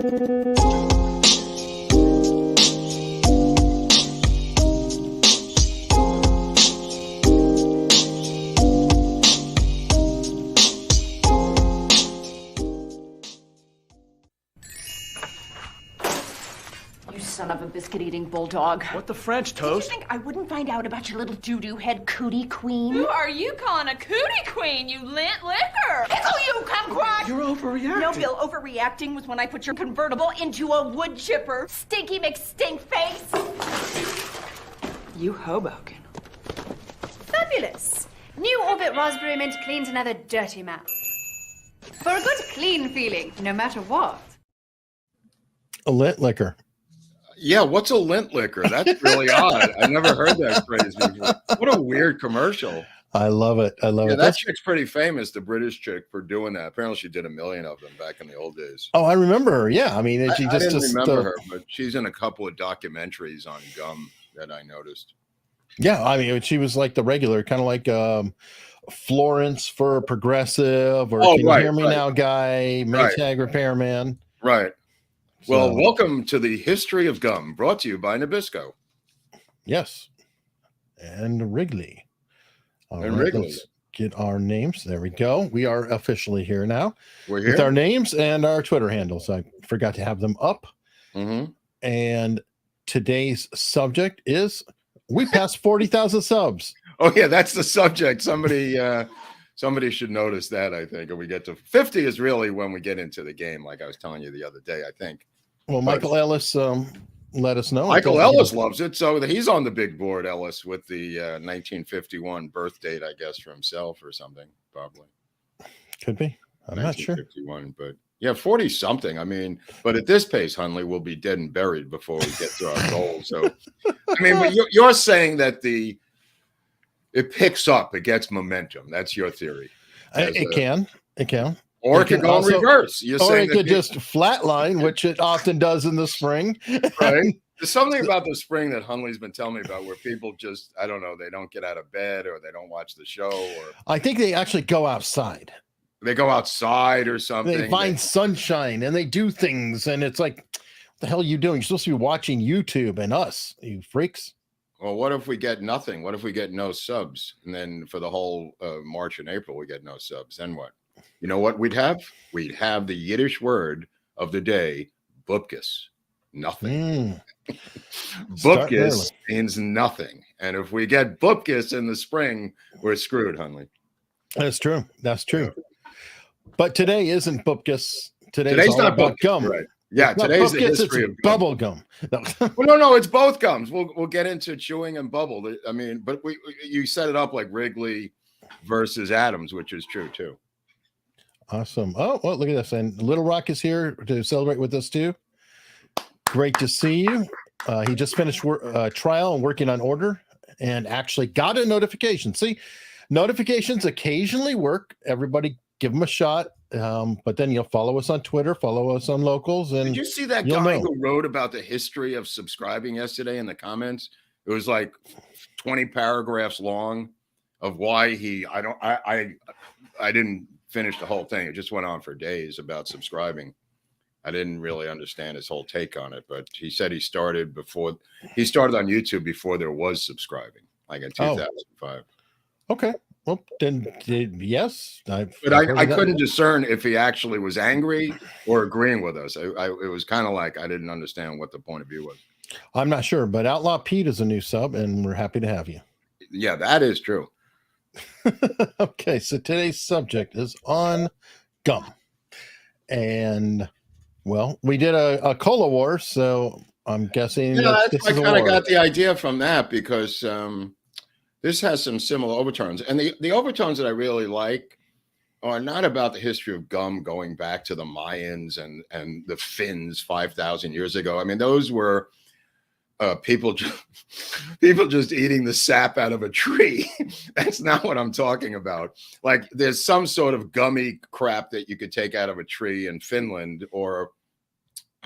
Son of a biscuit-eating bulldog. What the French, Did Toast? you think I wouldn't find out about your little doo-doo head cootie queen? Who are you calling a cootie queen, you lint liquor? Pickle you, kumquat! You're overreacting. No, Bill, overreacting was when I put your convertible into a wood chipper. Stinky McStink face! You Hoboken. Fabulous. New Orbit Raspberry Mint cleans another dirty mouth. For a good clean feeling, no matter what. A lint liquor. Yeah, what's a lint liquor? That's really odd. I never heard that phrase before. What a weird commercial. I love it. I love it. That chick's pretty famous, the British chick, for doing that. Apparently she did 1 million of them back in the old days. Oh, I remember her. Yeah, I mean, I didn't remember her, but she's in a couple of documentaries on gum that I noticed. Yeah, I mean, she was like the regular, kind of like Florence for Progressive, or Can You Hear Me Now guy, Maytag repairman. Right. Well, welcome to the history of gum, brought to you by Nabisco. Yes. And Wrigley. All right, Wrigley. let's get our names. There we go. We are officially here now. We're here with our names and our Twitter handles. I forgot to have them up. Mm-hmm. And today's subject is we passed 40,000 subs. Oh, yeah, that's the subject. Somebody should notice that, I think. And we get to 50 is really when we get into the game, like I was telling you the other day, I think. Well, Michael Ellis let us know. Michael Ellis loves it. So he's on the big board, Ellis, with the 1951 birth date, I guess, for himself or something, probably. Could be. I'm not sure. 1951, but yeah, 40 something. I mean, but at this pace, Hunley, we'll be dead and buried before we get to our goal. So, I mean, but you're saying that it picks up, it gets momentum. That's your theory. It can. Or it could go in reverse. You're or saying it could just flatline, which it often does in the spring. Right. There's something about the spring that Hunley's been telling me about where people just, I don't know, they don't get out of bed or they don't watch the show. Or I think they actually go outside. They go outside or something. They find sunshine and they do things. And it's like, what the hell are you doing? You're supposed to be watching YouTube and us, you freaks. Well, what if we get nothing? What if we get no subs? And then for the whole March and April, we get no subs. Then what? You know what we'd have? We'd have the Yiddish word of the day, bupkis. Nothing. Bupkis means nothing. And if we get bupkis in the spring, we're screwed, Hunley. That's true. That's true. But today isn't bupkis. Today's not about gum. Right. Yeah, today's the history of bubble gum. Well, no, it's both gums. We'll get into chewing and bubble. I mean, but you set it up like Wrigley versus Adams, which is true too. Awesome. Oh, well, look at this. And Little Rock is here to celebrate with us too. Great to see you. He just finished trial and working on order and actually got a notification. See, notifications occasionally work. Everybody give them a shot. But then you'll follow us on Twitter, follow us on Locals. And did you see that guy who wrote about the history of subscribing yesterday in the comments? It was like 20 paragraphs long of why I didn't finish the whole thing. It just went on for days about subscribing. I didn't really understand his whole take on it, but he said he started on YouTube before there was subscribing, like in 2005. Okay. Well, then yes. I couldn't discern if he actually was angry or agreeing with us. It was kind of like I didn't understand what the point of view was. I'm not sure, but Outlaw Pete is a new sub, and we're happy to have you. Yeah, that is true. Okay, so today's subject is on gum. And, well, we did a cola war, so I'm guessing I kind of got the idea from that because this has some similar overtones. And the overtones that I really like are not about the history of gum going back to the Mayans and the Finns 5,000 years ago. I mean, those were people just eating the sap out of a tree. That's not what I'm talking about. Like there's some sort of gummy crap that you could take out of a tree in Finland, or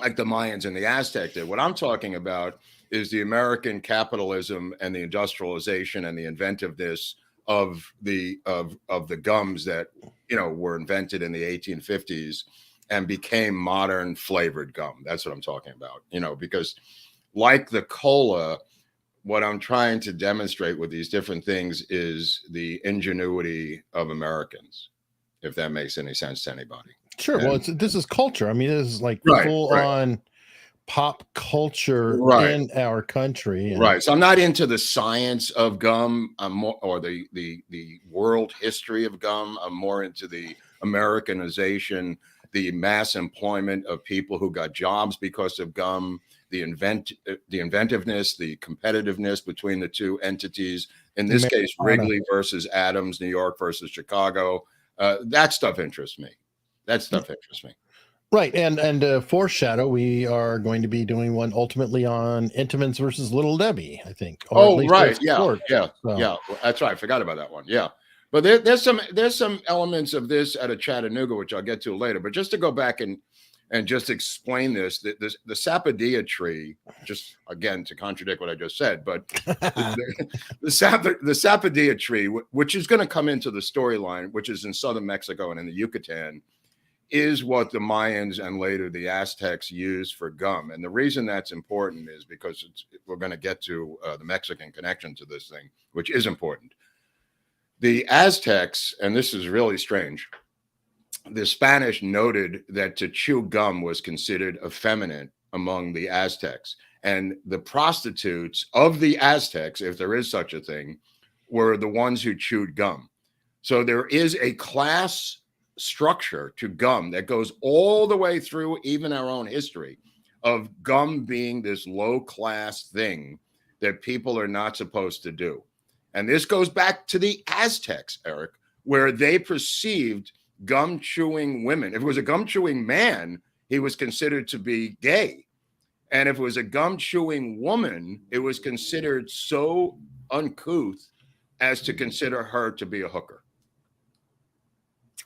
like the Mayans and the Aztec did. What I'm talking about is the American capitalism and the industrialization and the inventiveness of the gums that were invented in the 1850s and became modern flavored gum. That's what I'm talking about, you know, because like the cola, what I'm trying to demonstrate with these different things is the ingenuity of Americans, if that makes any sense to anybody. Sure. And, Well, this is culture. I mean, this is like Right, full right. on pop culture Right. in our country. And Right. So I'm not into the science of gum. I'm more, or the world history of gum. I'm more into the Americanization, the mass employment of people who got jobs because of gum, the inventiveness, the competitiveness between the two entities. In this case, Wrigley versus Adams, New York versus Chicago. That stuff interests me. That stuff interests me. Right. And foreshadow, we are going to be doing one ultimately on Entenmann's versus Little Debbie, I think. Or at Oh, least right. their Yeah. sport. Yeah. So- Yeah. That's right. I forgot about that one. Yeah. But there's some elements of this out of Chattanooga, which I'll get to later. But just to go back and just explain this, the sapodilla tree, just again to contradict what I just said, but the sapodilla tree, which is going to come into the storyline, which is in southern Mexico and in the Yucatan, is what the Mayans and later the Aztecs used for gum. And the reason that's important is because we're going to get to the Mexican connection to this thing, which is important. The Aztecs, and this is really strange, the Spanish noted that to chew gum was considered effeminate among the Aztecs. And the prostitutes of the Aztecs, if there is such a thing, were the ones who chewed gum. So there is a class structure to gum that goes all the way through even our own history of gum being this low class thing that people are not supposed to do. And this goes back to the Aztecs, Eric, where they perceived gum chewing women. If it was a gum chewing man, he was considered to be gay. And if it was a gum chewing woman, it was considered so uncouth as to consider her to be a hooker.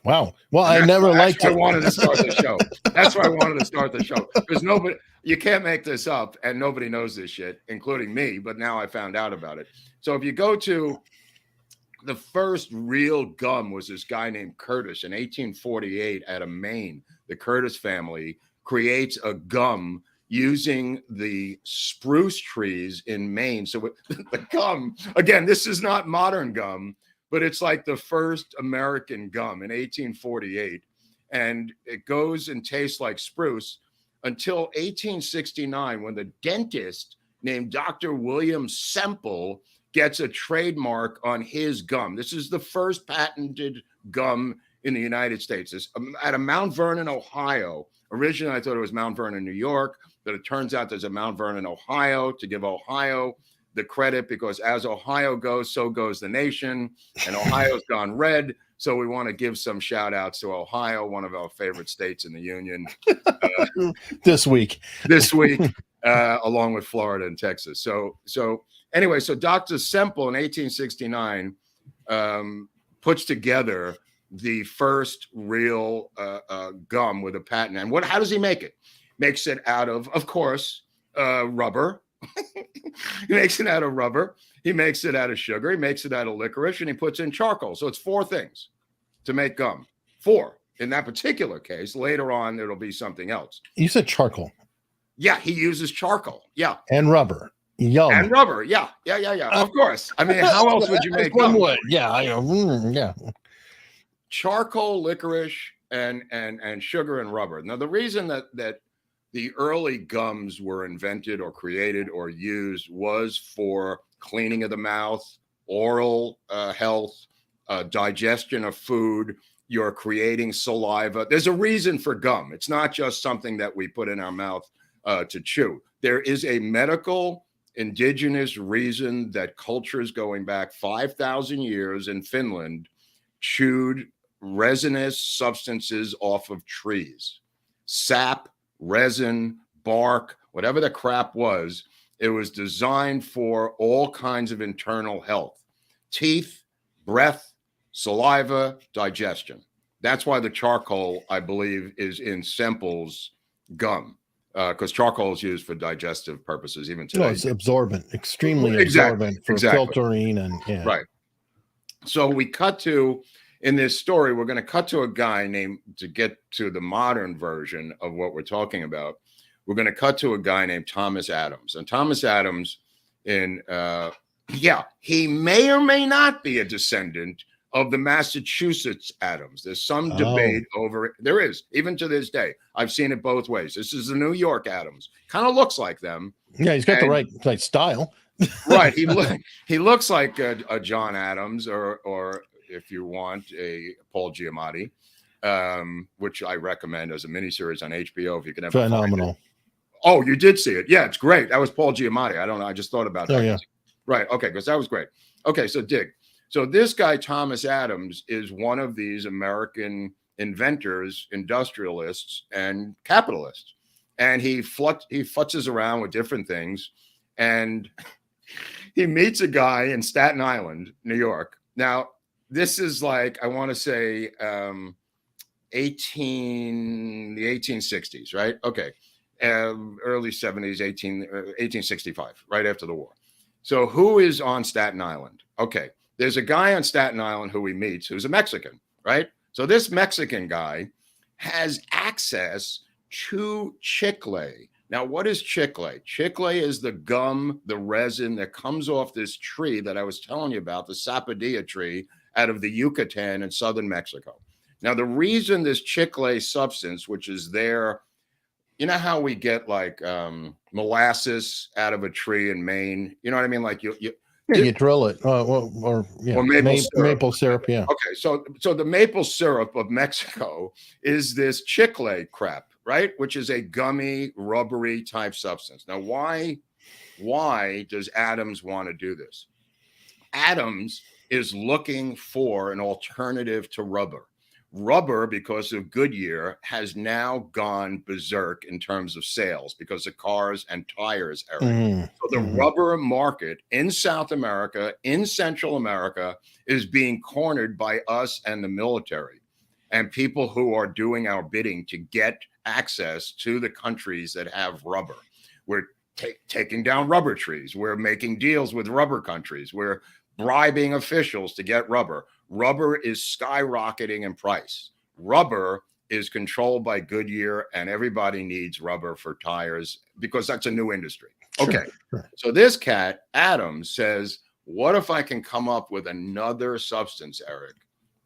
Wow. Well, I never liked it. I wanted to start the show. That's why I wanted to start the show, because nobody, you can't make this up, and nobody knows this shit, including me. But now I found out about it. So if you go to the first real gum, was this guy named Curtis in 1848 out of Maine. The Curtis family creates a gum using the spruce trees in Maine. So the gum, again, this is not modern gum, but it's like the first American gum in 1848. And it goes and tastes like spruce until 1869, when the dentist named Dr. William Semple gets a trademark on his gum. This is the first patented gum in the United States. It's at a Mount Vernon, Ohio. Originally, I thought it was Mount Vernon, New York, but it turns out there's a Mount Vernon, Ohio, to give Ohio the credit, because as Ohio goes, so goes the nation, and Ohio's gone red. So we want to give some shout outs to Ohio, one of our favorite states in the union. This week, along with Florida and Texas. So anyway, so Dr. Semple in 1869 puts together the first real gum with a patent. And how does he make it? Makes it out of course, rubber. He makes it out of rubber. He makes it out of sugar. He makes it out of licorice, and he puts in charcoal. So it's 4 things to make gum. 4 in that particular case. Later on, there'll be something else. You said charcoal. Yeah, he uses charcoal. Yeah, and rubber. Yum. And rubber. Yeah. Of course. I mean, how else would you make gum? Yeah, yeah. Charcoal, licorice, and sugar and rubber. Now, the reason that the early gums were invented or created or used was for cleaning of the mouth, oral health, digestion of food. You're creating saliva. There's a reason for gum. It's not just something that we put in our mouth to chew. There is a medical, indigenous reason that cultures going back 5,000 years in Finland chewed resinous substances off of trees. Sap, resin, bark, whatever the crap was, it was designed for all kinds of internal health. Teeth, breath, saliva, digestion. That's why the charcoal, I believe, is in Semple's gum, because charcoal is used for digestive purposes even today. No, it's absorbent, extremely absorbent for filtering and Right. So we cut to in this story, we're going to cut to a guy named, to get to the modern version of what we're talking about, we're going to cut to a guy named Thomas Adams. And Thomas Adams, he may or may not be a descendant of the Massachusetts Adams. There's some debate over it. There is, even to this day. I've seen it both ways. This is the New York Adams. Kind of looks like them. Yeah, he's got the right style. Right. He looks like a John Adams, or if you want, a Paul Giamatti, which I recommend as a miniseries on HBO if you can ever Phenomenal. find it. Oh, you did see it. Yeah, it's great. That was Paul Giamatti. I don't know. I just thought about that. Oh, yeah. Right. Okay, because that was great. Okay, so dig. So this guy, Thomas Adams, is one of these American inventors, industrialists, and capitalists. And he futzes around with different things. And he meets a guy in Staten Island, New York. Now, this is like, I want to say the 1860s, right? Okay. Early 70s, 1865, right after the war. So who is on Staten Island? Okay. There's a guy on Staten Island who he meets who's a Mexican, right? So this Mexican guy has access to chicle. Now, what is chicle? Chicle is the gum, the resin that comes off this tree that I was telling you about, the sapodilla tree out of the Yucatan in southern Mexico. Now, the reason this chicle substance, which is there, you know how we get like molasses out of a tree in Maine? You know what I mean? Like you drill it, or maple syrup. Yeah. Okay, so the maple syrup of Mexico is this chicle crap, right? Which is a gummy, rubbery type substance. Now, why does Adams want to do this? Adams is looking for an alternative to rubber. Rubber, because of Goodyear, has now gone berserk in terms of sales because of cars and tires, Eric. So the rubber market in South America, in Central America, is being cornered by us and the military and people who are doing our bidding to get access to the countries that have rubber. We're taking down rubber trees. We're making deals with rubber countries. We're bribing officials to get rubber. Rubber is skyrocketing in price. Rubber is controlled by Goodyear, and everybody needs rubber for tires because that's a new industry. Okay. Sure. So this cat, Adams, says, what if I can come up with another substance, Eric,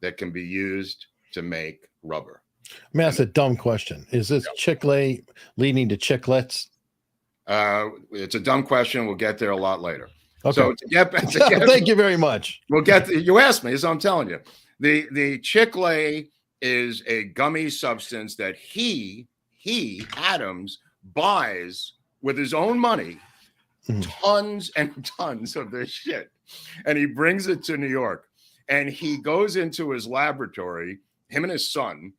that can be used to make rubber? I mean, that's a dumb question. Is this chicle leading to chiclets? It's a dumb question. We'll get there a lot later. Okay. So thank you very much. We'll get you asked me, so I'm telling you. The chicle is a gummy substance that he Adams buys with his own money, tons and tons of this shit. And he brings it to New York. And he goes into his laboratory, him and his son,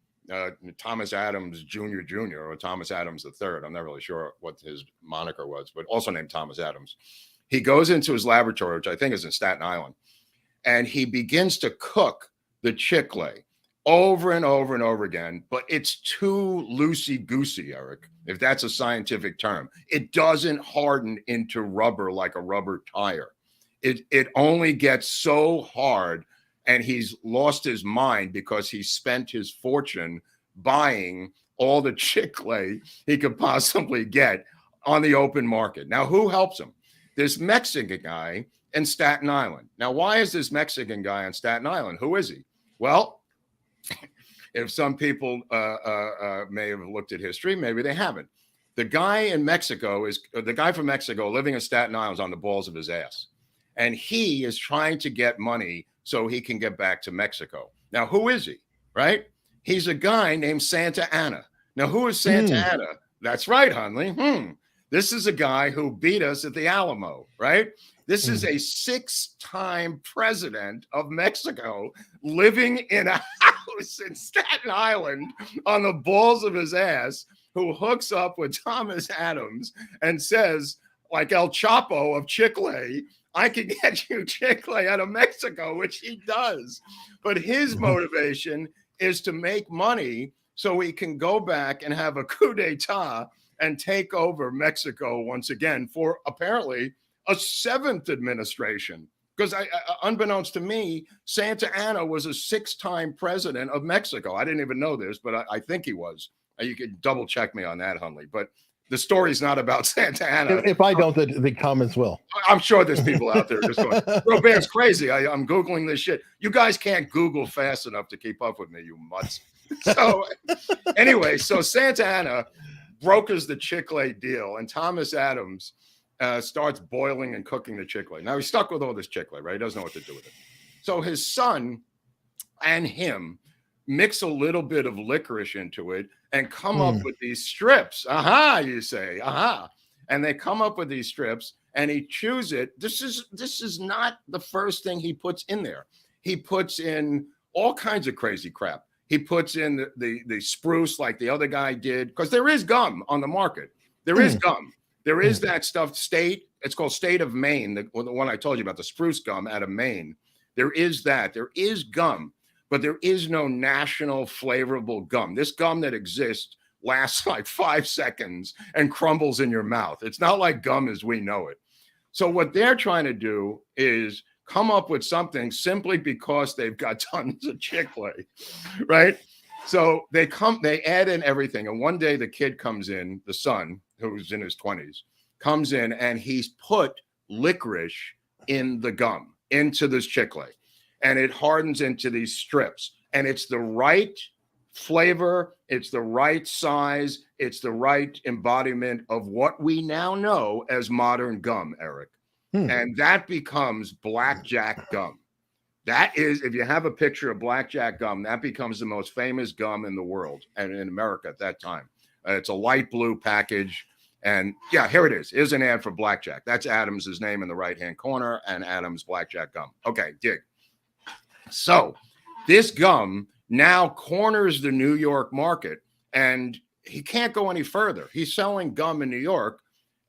Thomas Adams Jr. or Thomas Adams III. I'm not really sure what his moniker was, but also named Thomas Adams. He goes into his laboratory, which I think is in Staten Island, and he begins to cook the chicle over and over and over again. But it's too loosey-goosey, Eric, if that's a scientific term. It doesn't harden into rubber like a rubber tire. It only gets so hard, and he's lost his mind because he spent his fortune buying all the chicle he could possibly get on the open market. Now, who helps him? This Mexican guy in Staten Island. Now, why is this Mexican guy on Staten Island? Who is he? Well, if some people may have looked at history, maybe they haven't. The guy in Mexico is the guy from Mexico living in Staten Island is on the balls of his ass. And he is trying to get money so he can get back to Mexico. Now, who is he? Right? He's a guy named Santa Anna. Now, who is Santa Anna? That's right, Hunley. This is a guy who beat us at the Alamo, right? This is a 6-time president of Mexico living in a house in Staten Island on the balls of his ass, who hooks up with Thomas Adams and says, like El Chapo of chicle, I can get you chicle out of Mexico, which he does. But his motivation is to make money so he can go back and have a coup d'etat and take over Mexico once again for apparently a 7th administration. because unbeknownst to me, Santa Anna was a 6-time president of Mexico. I didn't even know this, but I think he was. You could double check me on that, Hunley. But the story's not about Santa Anna. If I don't, the comments will. I'm sure there's people out there just going, Robert's crazy. I'm Googling this shit. You guys can't Google fast enough to keep up with me, you mutts. So anyway, so Santa Anna brokers the chicle deal, and Thomas Adams starts boiling and cooking the chicle. Now he's stuck with all this chicle, right? He doesn't know what to do with it. So his son and him mix a little bit of licorice into it and come up with these strips. Aha, you say, aha. And they come up with these strips and he chews it. This is not the first thing he puts in there. He puts in all kinds of crazy crap. He puts in the spruce like the other guy did, because there is gum on the market. There is gum. There is that stuff, it's called State of Maine, the one I told you about, the spruce gum out of Maine. There is that. There is gum. But there is no national flavorable gum. This gum that exists lasts like 5 seconds and crumbles in your mouth. It's not like gum as we know it. So what they're trying to do is come up with something simply because they've got tons of chicle, right? So they add in everything. And one day the kid comes in, the son, who's in his 20s, comes in and he's put licorice in the gum, into this chicle. And it hardens into these strips. And it's the right flavor. It's the right size. It's the right embodiment of what we now know as modern gum, Eric. And that becomes blackjack gum. That is, if you have a picture of blackjack gum, that becomes the most famous gum in the world and in America at that time. It's a light blue package. And yeah, here it is. Here's an ad for blackjack. That's Adams's name in the right-hand corner, and Adams blackjack gum. Okay, dig. So this gum now corners the New York market, and he can't go any further. He's selling gum in New York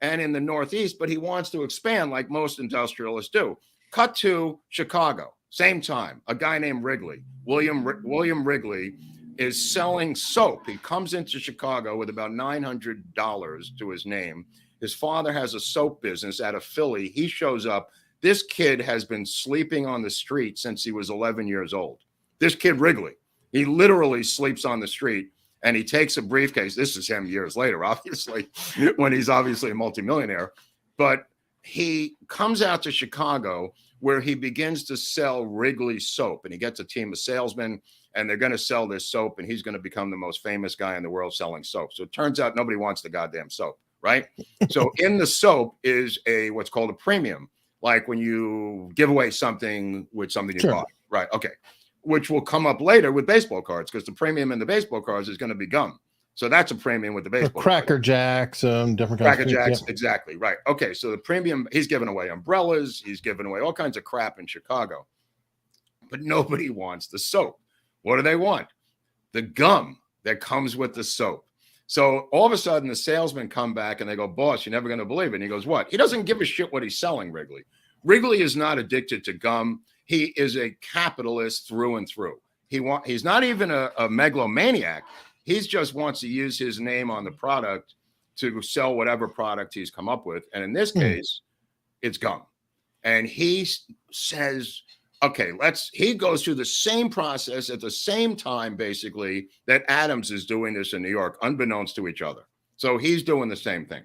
and in the Northeast, but he wants to expand like most industrialists do. Cut to Chicago, same time, a guy named Wrigley, William Wrigley, is selling soap. He comes into Chicago with about $900 to his name. His father has a soap business out of Philly. He shows up. This kid has been sleeping on the street since he was 11 years old. This kid, Wrigley, he literally sleeps on the street, and he takes a briefcase. This is him years later, obviously, when he's obviously a multimillionaire. But he comes out to Chicago where he begins to sell Wrigley soap, and he gets a team of salesmen, and they're going to sell this soap, and he's going to become the most famous guy in the world selling soap. So it turns out nobody wants the goddamn soap, right? So in the soap is what's called a premium. Like when you give away something with something you bought, right? Okay, which will come up later with baseball cards, because the premium in the baseball cards is going to be gum. So that's a premium with the baseball. Cracker Jacks, different Cracker Jacks, exactly right. Okay, so the premium, he's giving away umbrellas, he's giving away all kinds of crap in Chicago, but nobody wants the soap. What do they want? The gum that comes with the soap. So all of a sudden, the salesmen come back and they go, "Boss, you're never going to believe it." And he goes, "What?" He doesn't give a shit what he's selling, Wrigley. Wrigley is not addicted to gum. He is a capitalist through and through. He's not even a megalomaniac. He just wants to use his name on the product to sell whatever product he's come up with. And in this case, it's gum. And he says, okay, he goes through the same process at the same time, basically, that Adams is doing this in New York, unbeknownst to each other. So he's doing the same thing.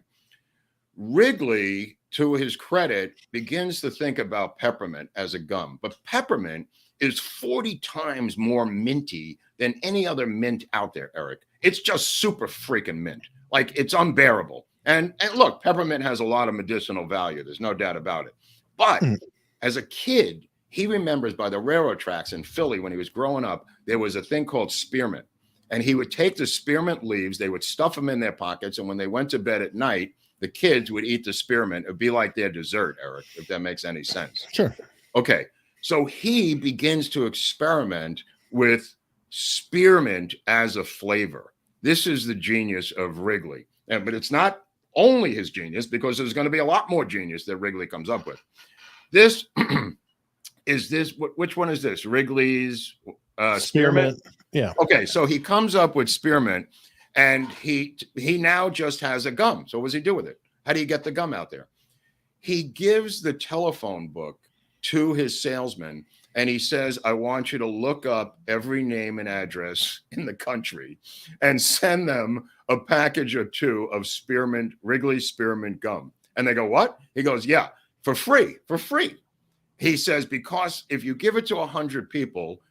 Wrigley, to his credit, begins to think about peppermint as a gum. But peppermint is 40 times more minty than any other mint out there, Eric. It's just super freaking mint. Like, it's unbearable. And look, peppermint has a lot of medicinal value. There's no doubt about it. But as a kid, he remembers by the railroad tracks in Philly when he was growing up, there was a thing called spearmint. And he would take the spearmint leaves, they would stuff them in their pockets. And when they went to bed at night, the kids would eat the spearmint. It would be like their dessert, Eric, if that makes any sense. Sure. Okay. So he begins to experiment with spearmint as a flavor. This is the genius of Wrigley. But it's not only his genius, because there's going to be a lot more genius that Wrigley comes up with. This which one is this? Wrigley's spearmint? Yeah. Okay, so he comes up with spearmint, and he now just has a gum. So what does he do with it? How do you get the gum out there? He gives the telephone book to his salesman, and he says, I want you to look up every name and address in the country and send them a package or two of Wrigley spearmint gum. And they go, what? He goes, yeah, for free. He says, because if you give it to 100 people,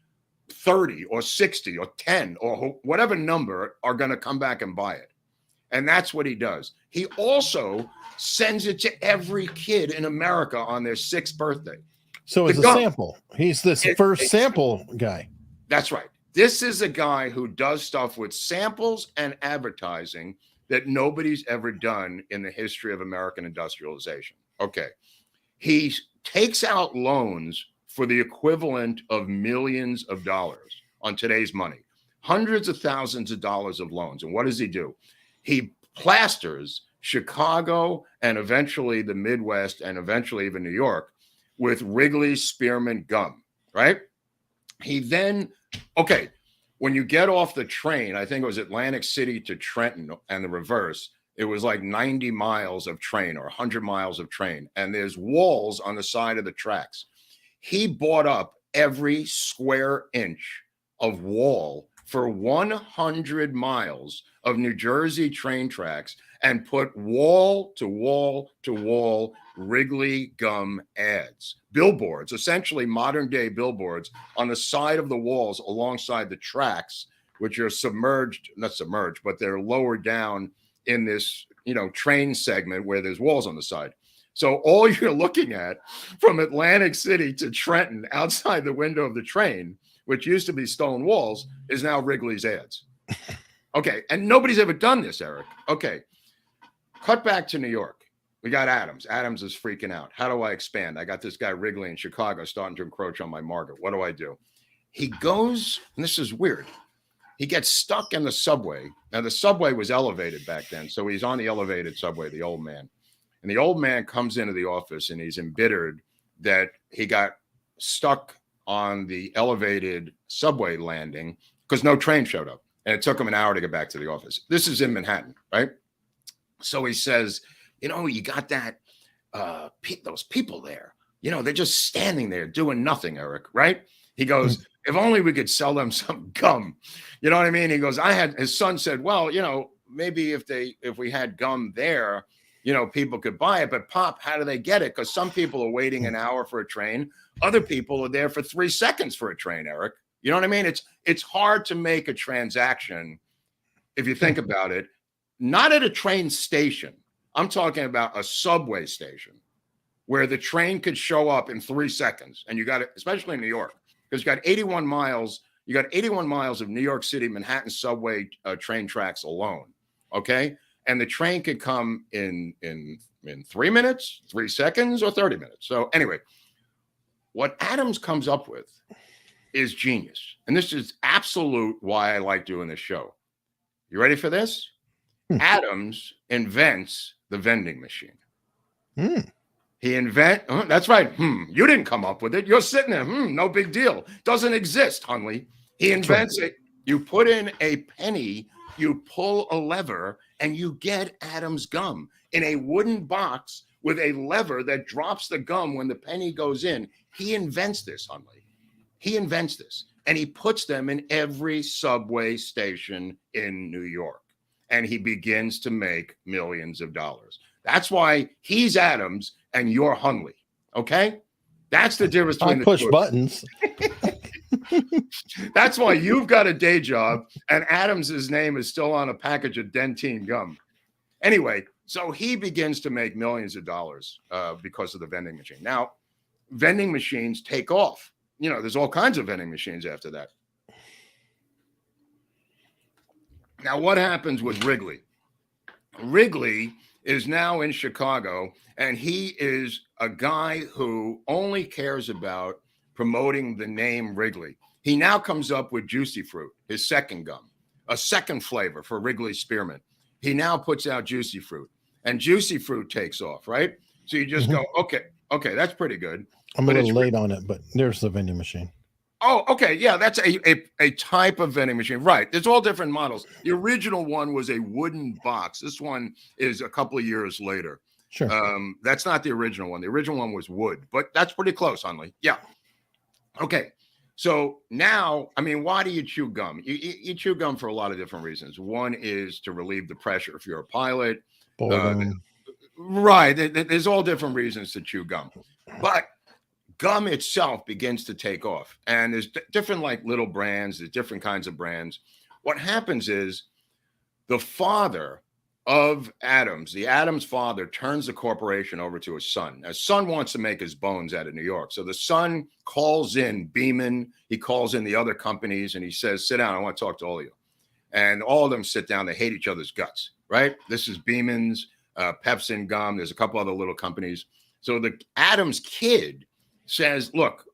30 or 60 or 10 or whatever number are going to come back and buy it. And that's what he does. He also sends it to every kid in America on their 6th birthday. So it's a sample. He's this first sample guy. That's right. This is a guy who does stuff with samples and advertising that nobody's ever done in the history of American industrialization. Okay. He takes out loans for the equivalent of millions of dollars on today's money, hundreds of thousands of dollars of loans. And what does he do? He plasters Chicago and eventually the Midwest and eventually even New York with Wrigley spearmint gum, right? He then, okay, when you get off the train, I think it was Atlantic City to Trenton and the reverse, it was like 90 miles of train or 100 miles of train. And there's walls on the side of the tracks. He bought up every square inch of wall for 100 miles of New Jersey train tracks and put wall to wall to wall Wrigley gum ads, billboards, essentially modern day billboards on the side of the walls alongside the tracks, which are not submerged, but they're lower down in this, train segment where there's walls on the side. So all you're looking at from Atlantic City to Trenton outside the window of the train, which used to be stone walls, is now Wrigley's ads. Okay. And nobody's ever done this, Eric. Okay. Cut back to New York. We got Adams. Adams is freaking out. How do I expand? I got this guy Wrigley in Chicago starting to encroach on my market. What do I do? He goes, and this is weird. He gets stuck in the subway. Now, the subway was elevated back then. So he's on the elevated subway, the old man. And the old man comes into the office and he's embittered that he got stuck on the elevated subway landing because no train showed up. And it took him an hour to get back to the office. This is in Manhattan, right? So he says, you got that, those people there, they're just standing there doing nothing, Eric, right? He goes, if only we could sell them some gum. You know what I mean? He goes, his son said, well, maybe if we had gum there, people could buy it. But Pop, how do they get it? Because some people are waiting an hour for a train. Other people are there for 3 seconds for a train, Eric. You know what I mean? It's hard to make a transaction, if you think about it, not at a train station. I'm talking about a subway station where the train could show up in 3 seconds. And you got it, especially in New York, because you got 81 miles. You got 81 miles of New York City, Manhattan subway train tracks alone. Okay. And the train could come in 3 minutes, 3 seconds, or 30 minutes. So anyway, what Adams comes up with is genius. And this is absolute why I like doing this show. You ready for this? Adams invents the vending machine. That's right. You didn't come up with it. You're sitting there. No big deal. Doesn't exist, Hunley. He invents it. You put in a penny, you pull a lever, and you get Adams gum in a wooden box with a lever that drops the gum when the penny goes in. He invents this, Hunley. He invents this. And he puts them in every subway station in New York. And he begins to make millions of dollars. That's why he's Adams and you're Hunley. Okay? That's the difference between the push buttons. That's why you've got a day job and Adams's name is still on a package of Dentine gum. Anyway, so he begins to make millions of dollars because of the vending machine. Now, vending machines take off. There's all kinds of vending machines after that. Now, what happens with Wrigley? Wrigley is now in Chicago, and he is a guy who only cares about promoting the name Wrigley. He now comes up with Juicy Fruit, his second gum, a second flavor for Wrigley Spearmint. He now puts out Juicy Fruit, and Juicy Fruit takes off, right? So you just go, okay, that's pretty good. I'm a little late on it, but there's the vending machine. Oh, okay. Yeah, that's a type of vending machine. Right. There's all different models. The original one was a wooden box. This one is a couple of years later. Sure. That's not the original one. The original one was wood, but that's pretty close, Hunley. Yeah. Okay. So now, I mean, why do you chew gum? You chew gum for a lot of different reasons. One is to relieve the pressure if you're a pilot. Right. There's all different reasons to chew gum. But gum itself begins to take off. And there's different like little brands, there's different kinds of brands. What happens is the father of Adams, the Adams father, turns the corporation over to his son. His son wants to make his bones out of New York. So the son calls in Beeman, he calls in the other companies, and he says, sit down, I want to talk to all of you. And all of them sit down, they hate each other's guts, right? This is Beeman's, Pepsin Gum, there's a couple other little companies. So the Adams kid says, look,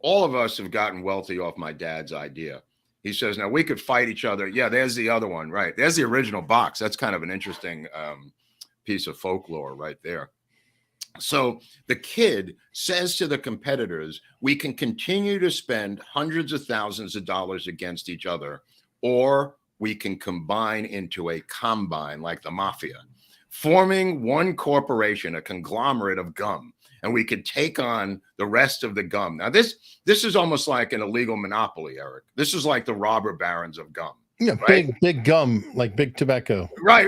all of us have gotten wealthy off my dad's idea. He says, now we could fight each other. Yeah, there's the other one, right? There's the original box. That's kind of an interesting piece of folklore right there. So the kid says to the competitors, we can continue to spend hundreds of thousands of dollars against each other, or we can combine into a combine like the mafia, forming one corporation, a conglomerate of gum. And we could take on the rest of the gum. Now, this is almost like an illegal monopoly, Eric. This is like the robber barons of gum. Yeah, right? big gum, like big tobacco. Right.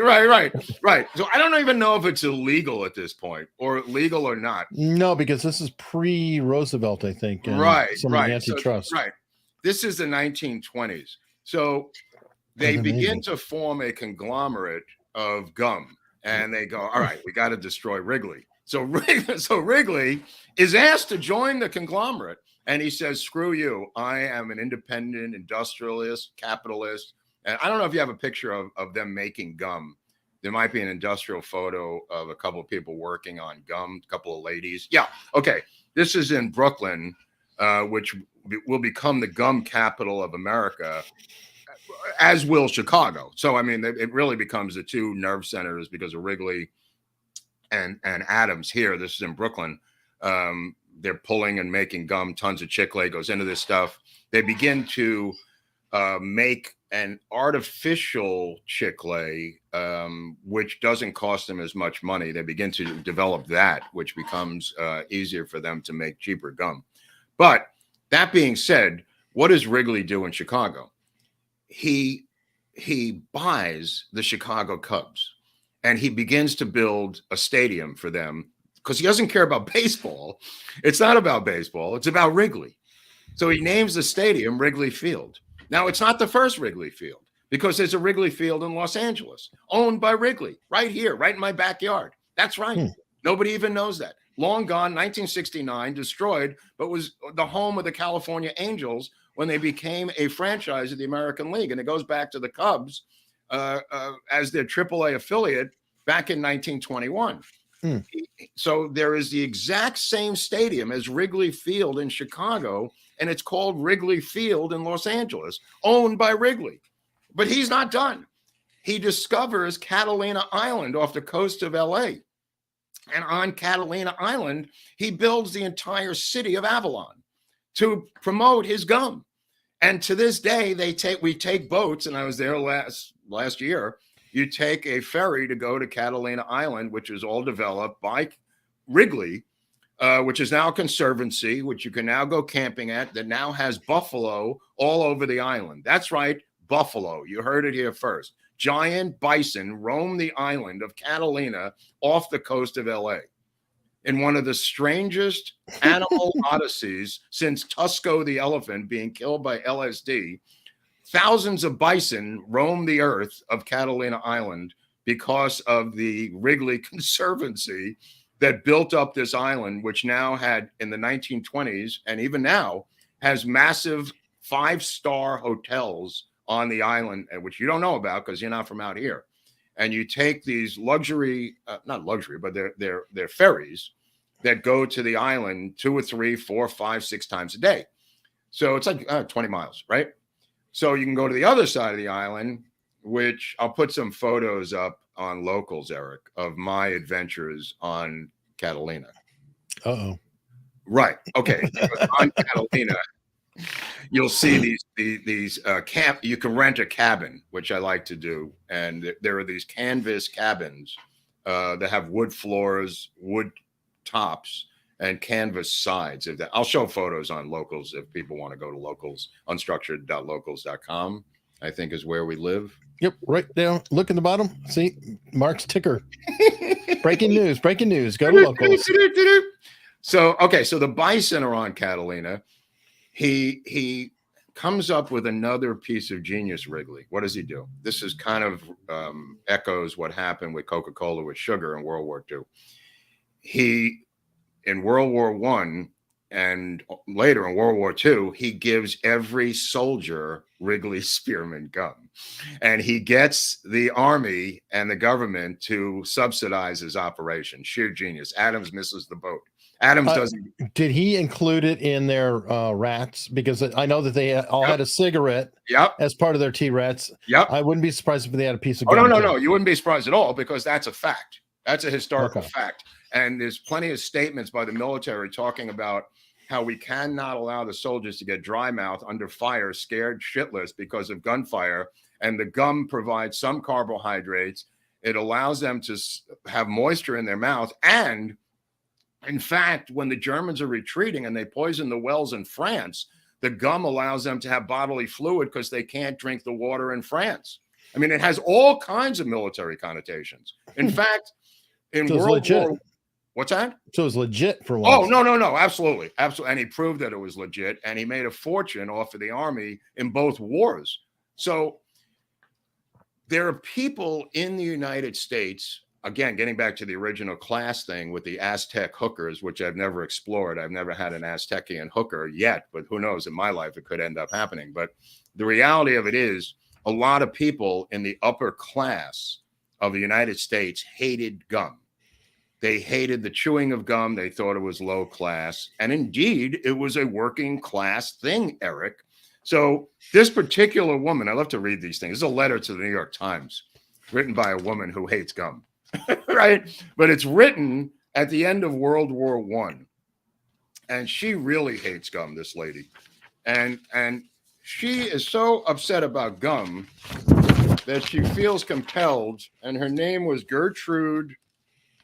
So I don't even know if it's illegal at this point, or legal or not. No, because this is pre-Roosevelt, I think. Right. Antitrust. So, right. This is the 1920s. So they begin to form a conglomerate of gum, and they go, all right, we got to destroy Wrigley. So Wrigley is asked to join the conglomerate, and he says, screw you. I am an independent industrialist, capitalist. And I don't know if you have a picture of them making gum. There might be an industrial photo of a couple of people working on gum, a couple of ladies. Yeah, okay. This is in Brooklyn, which will become the gum capital of America, as will Chicago. So, I mean, it really becomes the two nerve centers because of Wrigley and Adams here. This is in Brooklyn. They're pulling and making gum. Tons of chicle goes into this stuff. They begin to make an artificial chicle, which doesn't cost them as much money. They begin to develop that, which becomes easier for them to make cheaper gum. But that being said, what does Wrigley do in Chicago? He buys the Chicago Cubs. And he begins to build a stadium for them because he doesn't care about baseball. It's not about baseball. It's about Wrigley. So he names the stadium Wrigley Field. Now, it's not the first Wrigley Field because there's a Wrigley Field in Los Angeles owned by Wrigley right here, right in my backyard. That's right. Nobody even knows that. Long gone, 1969, destroyed, but was the home of the California Angels when they became a franchise of the American League. And it goes back to the Cubs as their AAA affiliate back in 1921. So there is the exact same stadium as Wrigley Field in Chicago, and it's called Wrigley Field in Los Angeles, owned by Wrigley. But he's not done. He discovers Catalina Island off the coast of LA. And on Catalina Island, he builds the entire city of Avalon to promote his gum. And to this day, we take boats, and I was there last year. You take a ferry to go to Catalina Island, which is all developed by Wrigley, which is now a conservancy, which you can now go camping at, that now has buffalo all over the island. That's right, buffalo. You heard it here first. Giant bison roam the island of Catalina off the coast of LA. In one of the strangest animal odysseys since Tusco the elephant being killed by LSD, thousands of bison roam the earth of Catalina Island because of the Wrigley Conservancy that built up this island, which now had, in the 1920s, and even now, has massive 5-star hotels on the island, which you don't know about because you're not from out here. And you take these luxury, not luxury, but they're ferries that go to the island 2 or 3, 4, 5, 6 times a day. So it's like 20 miles, right? So you can go to the other side of the island, which I'll put some photos up on Locals, Eric, of my adventures on Catalina. Uh-oh. Right. Okay. On Catalina, you'll see these camp. You can rent a cabin, which I like to do, and there are these canvas cabins that have wood floors, wood tops, and canvas sides. I'll show photos on Locals if people want to go to Locals, unstructured.locals.com, I think is where we live. Yep, right down. Look in the bottom. See Mark's ticker. Breaking news. Go to Locals. So, okay, so the bison are on Catalina. He comes up with another piece of genius, Wrigley. What does he do? This is kind of echoes what happened with Coca-Cola with sugar in World War II. In World War I and later in World War II, he gives every soldier Wrigley Spearmint gum. And he gets the army and the government to subsidize his operation. Sheer genius. Adams misses the boat. Adams doesn't. Did he include it in their rats? Because I know that they all had a cigarette as part of their T-Rats. Yep. I wouldn't be surprised if they had a piece of gum. gum. No. You wouldn't be surprised at all because that's a fact. That's a historical fact. And there's plenty of statements by the military talking about how we cannot allow the soldiers to get dry mouth under fire, scared shitless because of gunfire. And the gum provides some carbohydrates. It allows them to have moisture in their mouth. And in fact, when the Germans are retreating and they poison the wells in France, the gum allows them to have bodily fluid because they can't drink the water in France. I mean, it has all kinds of military connotations. In fact, in World War, what's that? So it was legit for once. Oh, no, absolutely. And he proved that it was legit, and he made a fortune off of the army in both wars. So there are people in the United States, again, getting back to the original class thing with the Aztec hookers, which I've never explored. I've never had an Aztecian hooker yet, but who knows, in my life, it could end up happening. But the reality of it is a lot of people in the upper class of the United States hated gum. They hated the chewing of gum. They thought it was low class. And indeed, it was a working class thing, Eric. So this particular woman, I love to read these things. This is a letter to the New York Times written by a woman who hates gum, right? But it's written at the end of World War I. And she really hates gum, this lady. And she is so upset about gum that she feels compelled, and her name was Gertrude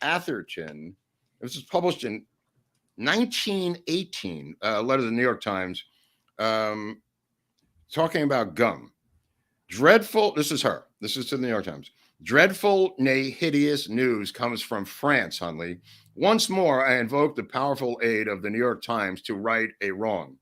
Atherton. This was published in 1918, a letter to the New York Times, talking about gum. Dreadful, this is her. This is to the New York Times. Dreadful, nay, hideous news comes from France, Hunley. Once more, I invoke the powerful aid of the New York Times to right a wrong.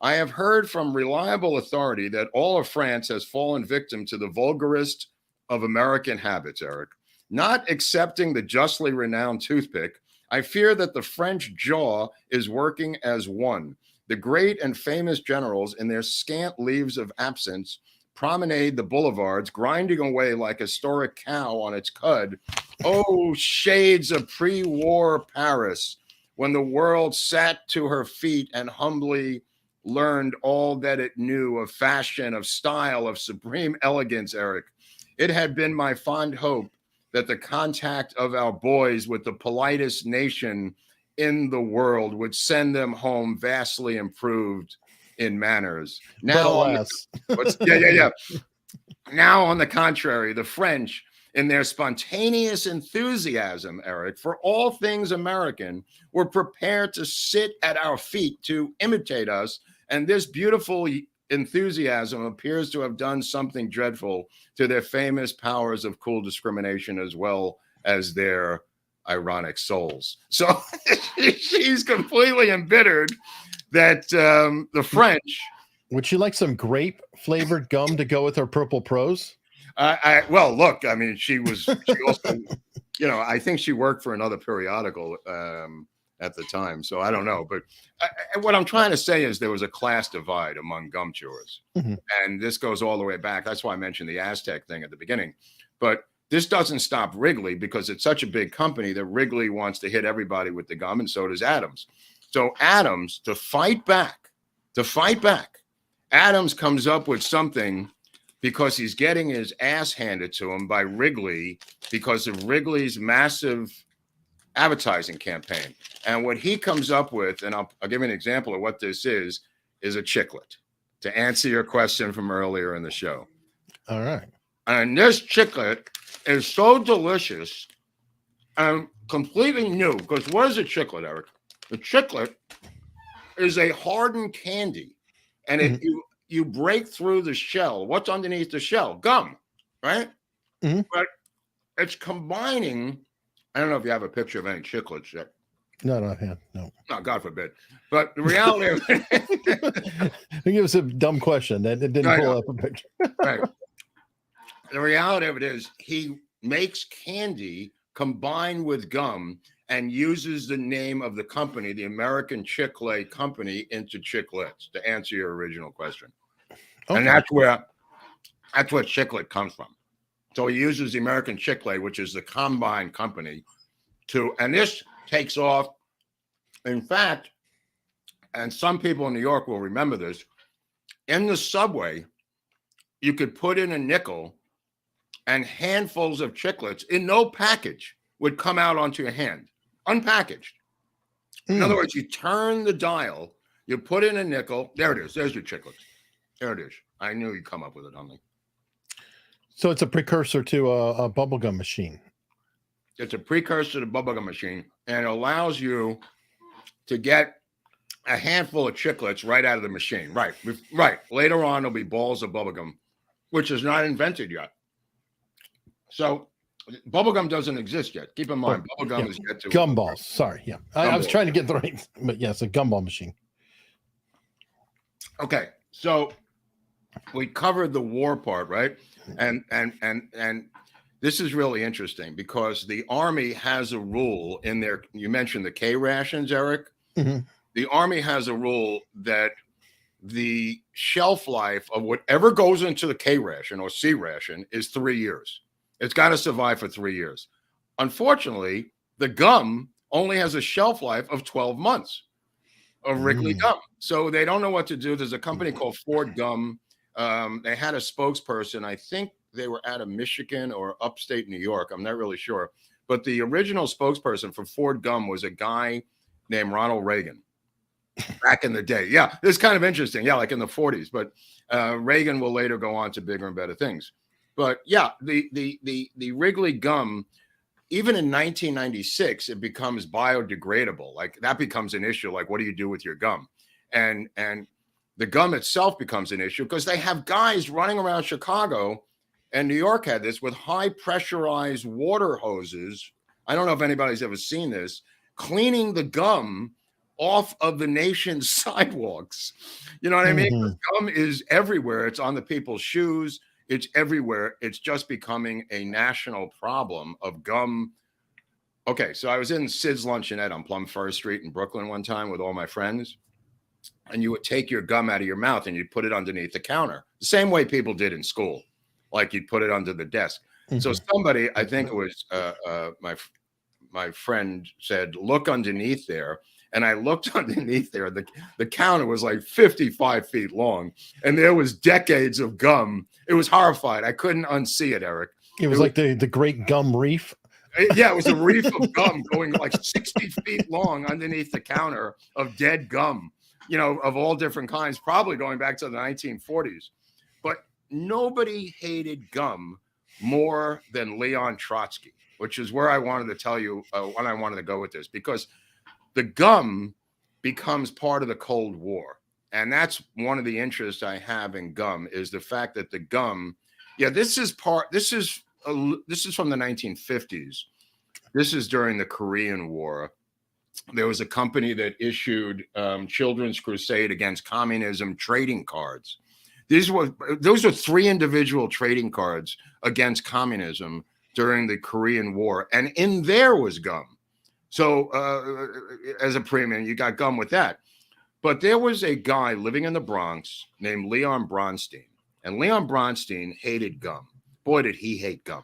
I have heard from reliable authority that all of France has fallen victim to the vulgarest of American habits, Eric. Not accepting the justly renowned toothpick, I fear that the French jaw is working as one. The great and famous generals, in their scant leaves of absence, promenade the boulevards, grinding away like a historic cow on its cud. Oh, shades of pre-war Paris, when the world sat to her feet and humbly learned all that it knew of fashion, of style, of supreme elegance, Eric. It had been my fond hope that the contact of our boys with the politest nation in the world would send them home vastly improved in manners. Now, Now, on the contrary, the French, in their spontaneous enthusiasm, Eric, for all things American, were prepared to sit at our feet to imitate us. And this beautiful enthusiasm appears to have done something dreadful to their famous powers of cool discrimination as well as their ironic souls. So she's completely embittered that the French. Would you like some grape flavored gum to go with her Purple Prose? Well, look, I mean, she also, I think she worked for another periodical at the time. So I don't know. But what I'm trying to say is there was a class divide among gum chewers. Mm-hmm. And this goes all the way back. That's why I mentioned the Aztec thing at the beginning. But this doesn't stop Wrigley because it's such a big company that Wrigley wants to hit everybody with the gum, and so does Adams. So Adams, to fight back, Adams comes up with something because he's getting his ass handed to him by Wrigley because of Wrigley's massive advertising campaign. And what he comes up with, and I'll give you an example of what this is a chiclet, to answer your question from earlier in the show. All right. And this chiclet is so delicious completely new. Because what is a chiclet, Eric? The chiclet is a hardened candy, and you break through the shell. What's underneath the shell? Gum, right? But it's combining. I don't know if you have a picture of any chiclets yet. No, no. No, God forbid. But the reality of it, He gives a dumb question that it didn't pull up a picture. Right. The reality of it is he makes candy combined with gum and uses the name of the company, the American Chicle Company, into chiclets, to answer your original question. Okay. And that's where chiclet comes from. So he uses the American Chicle, which is the combined company, and this takes off. In fact, and some people in New York will remember this, in the subway, you could put in a nickel and handfuls of chiclets in no package would come out onto your hand, unpackaged. In other words, you turn the dial, you put in a nickel. There it is. There's your chiclets. There it is. I knew you'd come up with it, honey. So it's a precursor to a bubblegum machine. It's a precursor to the bubblegum machine, and it allows you to get a handful of chiclets right out of the machine. Right. Later on, there'll be balls of bubblegum, which is not invented yet. So bubblegum doesn't exist yet. Keep in mind, bubblegum is yet to gumballs. Sorry. Yeah. I was trying to get the right, but yeah, it's a gumball machine. Okay. So we covered the war part, right? And this is really interesting because the Army has a rule in there. You mentioned the K rations, Eric. The Army has a rule that the shelf life of whatever goes into the K ration or C ration is 3 years. It's got to survive for 3 years. Unfortunately, the gum only has a shelf life of 12 months of Wrigley gum. So they don't know what to do. There's a company called Ford Gum. They had a spokesperson. I think they were out of Michigan or upstate New York. I'm not really sure. But the original spokesperson for Ford Gum was a guy named Ronald Reagan back in the day. Yeah, it's kind of interesting. Yeah, like in the 40s. But Reagan will later go on to bigger and better things. But yeah, the Wrigley gum, even in 1996, it becomes biodegradable. Like that becomes an issue. Like, what do you do with your gum? And the gum itself becomes an issue because they have guys running around Chicago, and New York had this, with high pressurized water hoses. I don't know if anybody's ever seen this, cleaning the gum off of the nation's sidewalks. You know what I mean? Gum is everywhere. It's on the people's shoes. It's everywhere. It's just becoming a national problem of gum. Okay, so I was in Sid's Luncheonette on Plum First Street in Brooklyn one time with all my friends, and you would take your gum out of your mouth and you'd put it underneath the counter, the same way people did in school, like you'd put it under the desk. So somebody, I think it was my friend, said, "Look underneath there." And I looked underneath there. The counter was like 55 feet long, and there was decades of gum. It was horrified. I couldn't unsee it, Eric. It was like the Great Gum Reef. Yeah, it was a reef of gum going like 60 feet long underneath the counter of dead gum, of all different kinds, probably going back to the 1940s. But nobody hated gum more than Leon Trotsky, which is where I wanted to tell you when I wanted to go with this, because the gum becomes part of the Cold War. And that's one of the interests I have in gum, is the fact that the gum, this is from the 1950s. This is during the Korean War. There was a company that issued Children's Crusade Against Communism trading cards. Those are 3 individual trading cards against communism during the Korean War. And in there was gum. So as a premium, you got gum with that. But there was a guy living in the Bronx named Leon Bronstein. And Leon Bronstein hated gum. Boy, did he hate gum.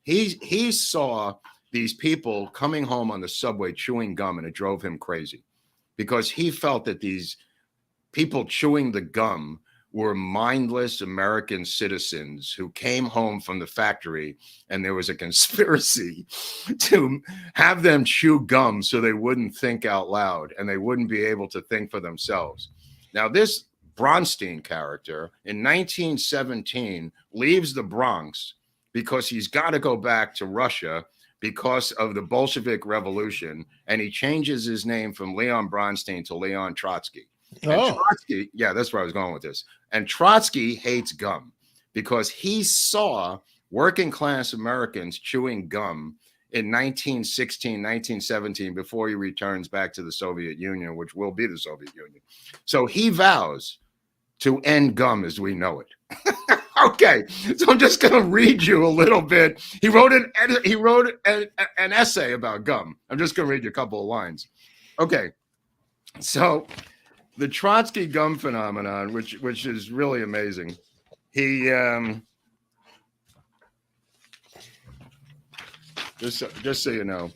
He saw these people coming home on the subway chewing gum, and it drove him crazy because he felt that these people chewing the gum were mindless American citizens who came home from the factory, and there was a conspiracy to have them chew gum so they wouldn't think out loud and they wouldn't be able to think for themselves. Now, this Bronstein character in 1917 leaves the Bronx because he's got to go back to Russia because of the Bolshevik Revolution, and he changes his name from Leon Bronstein to Leon Trotsky. And Trotsky, yeah, that's where I was going with this. And Trotsky hates gum because he saw working class Americans chewing gum in 1916, 1917, before he returns back to the Soviet Union, which will be the Soviet Union. So he vows to end gum as we know it. Okay, so I'm just going to read you a little bit. He wrote an essay about gum. I'm just going to read you a couple of lines. Okay, so the Trotsky gum phenomenon, which is really amazing. He just so you know,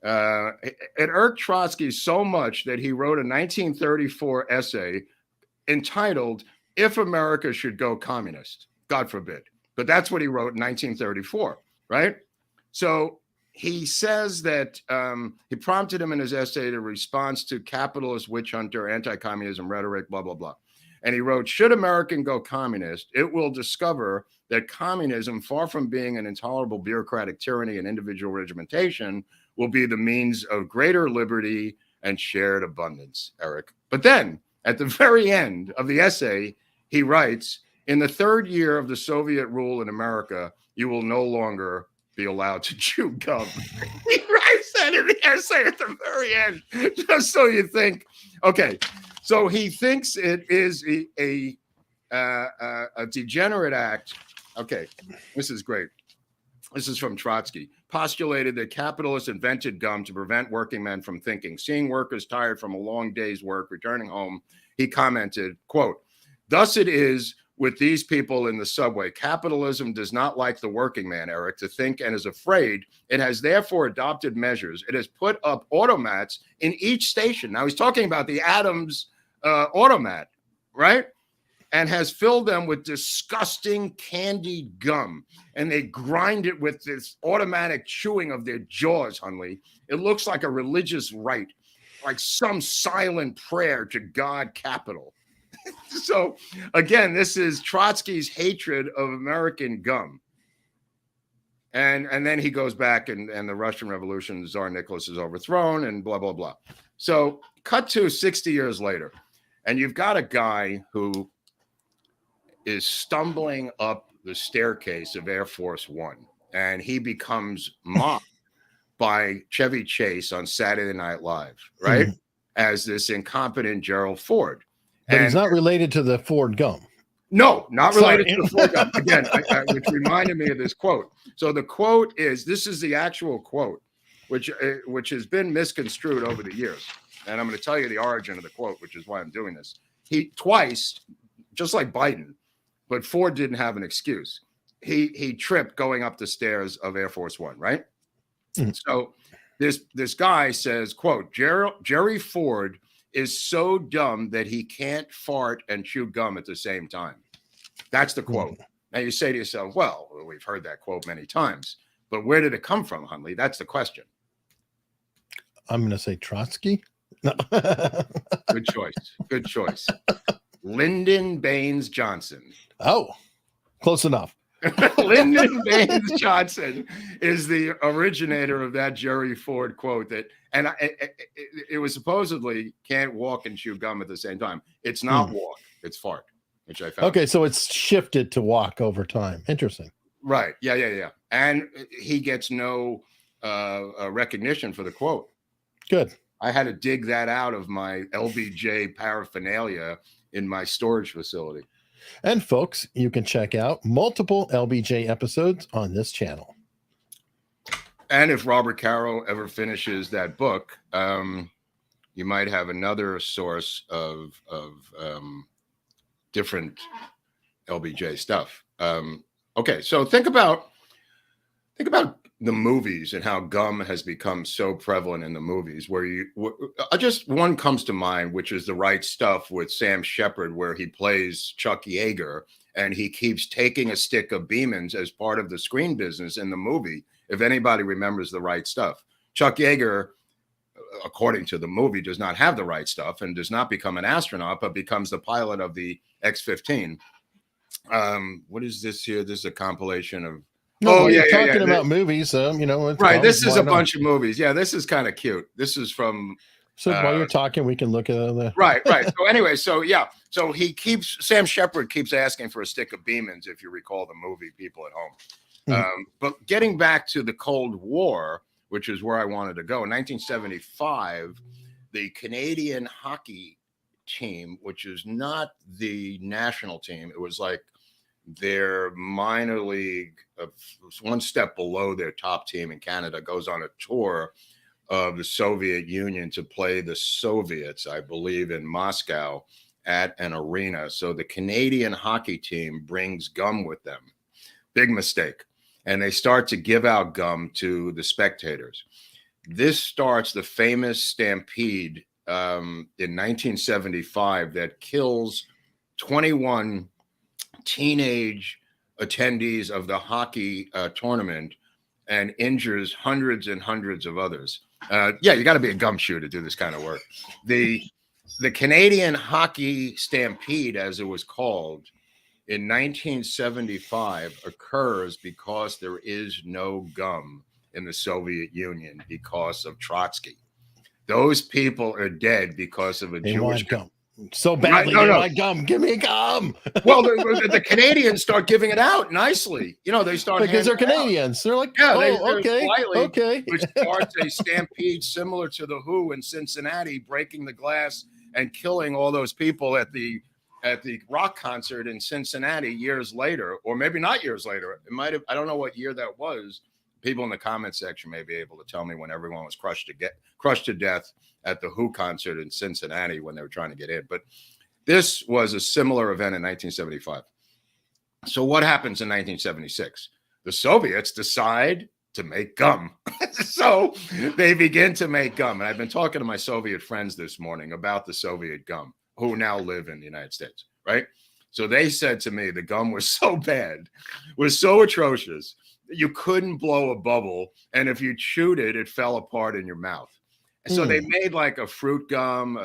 it irked Trotsky so much that he wrote a 1934 essay entitled "If America Should Go Communist." God forbid, but that's what he wrote in 1934, right? So he says that he prompted him in his essay to respond to capitalist witch hunter, anti-communism rhetoric, blah, blah, blah. And he wrote, should America go communist, it will discover that communism, far from being an intolerable bureaucratic tyranny and individual regimentation, will be the means of greater liberty and shared abundance, Eric. But then at the very end of the essay, he writes, in the third year of the Soviet rule in America, you will no longer be allowed to chew gum. He writes that in the essay at the very end, just so you think. Okay, so he thinks it is a degenerate act. Okay, this is great. This is from Trotsky. Postulated that capitalists invented gum to prevent working men from thinking. Seeing workers tired from a long day's work returning home, he commented, quote, thus it is with these people in the subway. Capitalism does not like the working man, Eric, to think and is afraid. It has therefore adopted measures. It has put up automats in each station. Now he's talking about the Adams automat, right? And has filled them with disgusting candied gum. And they grind it with this automatic chewing of their jaws, Hunley. It looks like a religious rite, like some silent prayer to God capital. So, again, this is Trotsky's hatred of American gum. And then he goes back and the Russian Revolution, Tsar Nicholas is overthrown and blah, blah, blah. So cut to 60 years later. And you've got a guy who is stumbling up the staircase of Air Force One. And he becomes mocked by Chevy Chase on Saturday Night Live, right? As this incompetent Gerald Ford. But he's not related to the Ford gum. No, not related to the Ford gum. Again, which reminded me of this quote. So the quote is, this is the actual quote, which has been misconstrued over the years. And I'm going to tell you the origin of the quote, which is why I'm doing this. He twice, just like Biden, but Ford didn't have an excuse. He tripped going up the stairs of Air Force One, right? So this guy says, quote, Jerry Ford is so dumb that he can't fart and chew gum at the same time. That's the quote. Now you say to yourself, well, we've heard that quote many times, but where did it come from, Hunley? That's the question. I'm going to say Trotsky. No. Good choice. Good choice. Lyndon Baines Johnson. Oh, close enough. Lyndon Baines Johnson is the originator of that Jerry Ford quote that, and it was supposedly can't walk and chew gum at the same time. It's not walk, it's fart, which I found. Okay, so it's shifted to walk over time. Interesting. Right. Yeah. And he gets no recognition for the quote. Good. I had to dig that out of my LBJ paraphernalia in my storage facility. And folks, you can check out multiple LBJ episodes on this channel. And if Robert Caro ever finishes that book, you might have another source of different LBJ stuff. Okay, so think about the movies and how gum has become so prevalent in the movies, where just one comes to mind, which is The Right Stuff with Sam Shepard, where he plays Chuck Yeager and he keeps taking a stick of Beeman's as part of the screen business in the movie. If anybody remembers The Right Stuff, Chuck Yeager, according to the movie, does not have the right stuff and does not become an astronaut, but becomes the pilot of the X-15. What is this here? This is a compilation of No, yeah, you're yeah, talking yeah. about movies. You know, it's Right. This gum, is why a not? bunch of movies. Yeah, this is kind of cute. This is from So while you're talking, we can look at the. right, right. So anyway, so yeah, so Sam Shepard keeps asking for a stick of Beemans, if you recall the movie, people at home. But getting back to the Cold War, which is where I wanted to go, in 1975, the Canadian hockey team, which is not the national team, it was like their minor league, one step below their top team in Canada, goes on a tour of the Soviet Union to play the Soviets, I believe, in Moscow at an arena. So the Canadian hockey team brings gum with them. Big mistake. And they start to give out gum to the spectators. This starts the famous stampede in 1975 that kills 21 teenage attendees of the hockey tournament and injures hundreds and hundreds of others. Yeah, you got to be a gumshoe to do this kind of work. The Canadian hockey stampede, as it was called, in 1975 occurs because there is no gum in the Soviet Union because of Trotsky. Those people are dead because of a They Jewish want gum so badly. Right, They no. want gum. Give me gum. Well, the Canadians start giving it out nicely. You know, they start Because they're handing it out. Canadians. They're like, Yeah, oh, they're okay, slightly, okay. which starts a stampede similar to the Who in Cincinnati, breaking the glass and killing all those people at the rock concert in Cincinnati years later, or maybe not years later. It might have. I don't know what year that was. People in the comment section may be able to tell me when everyone was crushed to death at the Who concert in Cincinnati when they were trying to get in. But this was a similar event in 1975. So what happens in 1976? The Soviets decide to make gum. So they begin to make gum. And I've been talking to my Soviet friends this morning about the Soviet gum, who now live in the United States, right? So they said to me, the gum was so bad, was so atrocious, that you couldn't blow a bubble. And if you chewed it, it fell apart in your mouth. And so they made like a fruit gum.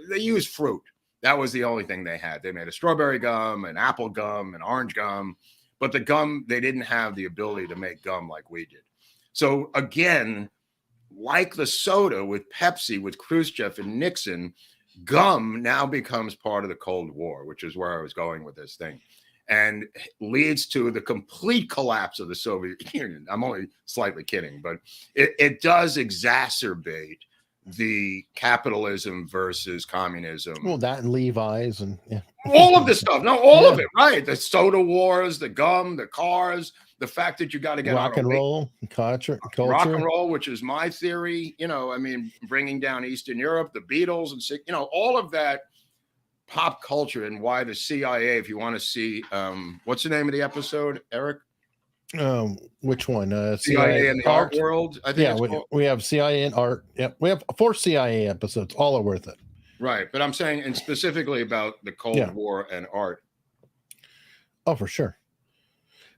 They used fruit. That was the only thing they had. They made a strawberry gum, an apple gum, an orange gum. But the gum, they didn't have the ability to make gum like we did. So again, like the soda with Pepsi, with Khrushchev and Nixon, gum now becomes part of the Cold War, which is where I was going with this thing, and leads to the complete collapse of the Soviet Union. I'm only slightly kidding, but it does exacerbate the capitalism versus communism. Well, that and Levi's and all of this stuff. No, all of it, right? The soda wars, the gum, the cars, the fact that you got to get rock and roll culture. Rock and roll, which is my theory. You know, I mean, bringing down Eastern Europe, the Beatles, and you know, all of that pop culture, and why the CIA. If you want to see, what's the name of the episode, Eric? Which one? CIA and the art world. I think. Yeah, we have CIA and art. Yep, we have 4 CIA episodes. All are worth it. Right, but I'm saying, and specifically about the Cold War and art. Oh, for sure.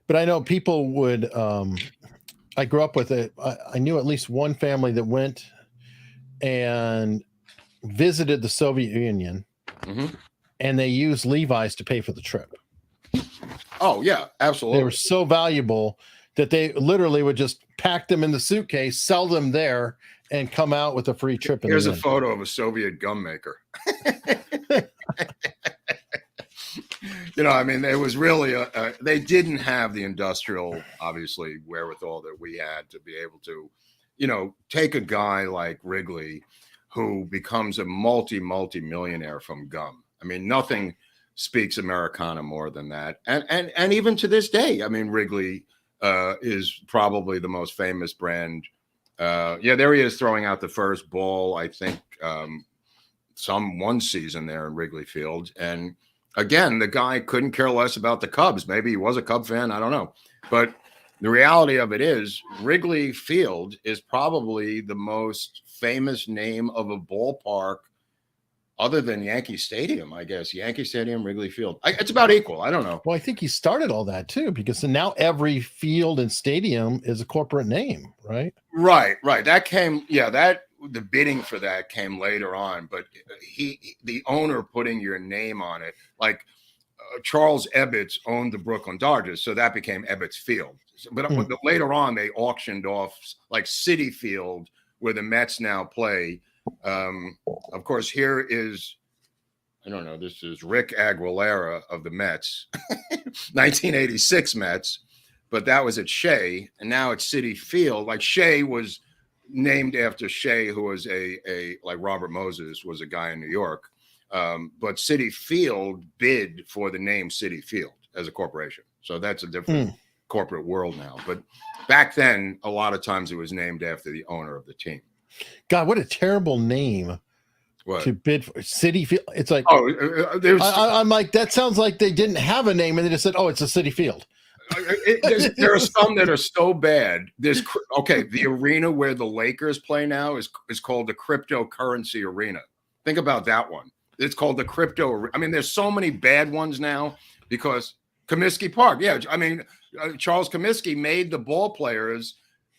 But I know people would. I grew up with it. I knew at least one family that went and visited the Soviet Union, and they used Levi's to pay for the trip. Oh yeah, absolutely. They were so valuable that they literally would just pack them in the suitcase, sell them there, and come out with a free trip. Here's a photo of a Soviet gum maker. You know, I mean, there was really they didn't have the industrial, obviously, wherewithal that we had to be able to, you know, take a guy like Wrigley who becomes a multi-millionaire from gum. I mean, nothing speaks Americana more than that. And even to this day, I mean, Wrigley is probably the most famous brand. Yeah, there he is throwing out the first ball, I think, one season there in Wrigley Field. And again, the guy couldn't care less about the Cubs. Maybe he was a Cub fan. I don't know. But the reality of it is Wrigley Field is probably the most famous name of a ballpark other than Yankee Stadium, I guess. Yankee Stadium, Wrigley Field. It's about equal. I don't know. Well, I think he started all that too, because now every field and stadium is a corporate name, right? Right. That came, the bidding for that came later on, but the owner putting your name on it, like Charles Ebbets owned the Brooklyn Dodgers, so that became Ebbets Field. But later on, they auctioned off like Citi Field, where the Mets now play. Of course, here is, I don't know, this is Rick Aguilera of the Mets, 1986 Mets, but that was at Shea, and now it's Citi Field. Like Shea was named after Shea, who was a like Robert Moses was a guy in New York. But Citi Field bid for the name Citi Field as a corporation. So that's a different corporate world now. But back then, a lot of times it was named after the owner of the team. God, what a terrible name to bid for. Citi Field. It's like, I'm like, that sounds like they didn't have a name and they just said, oh, it's a Citi Field. There are some that are so bad. The arena where the Lakers play now is called the Cryptocurrency Arena. Think about that one. It's called the Crypto. I mean, there's so many bad ones now because Comiskey Park. Yeah, I mean, Charles Comiskey made the ball players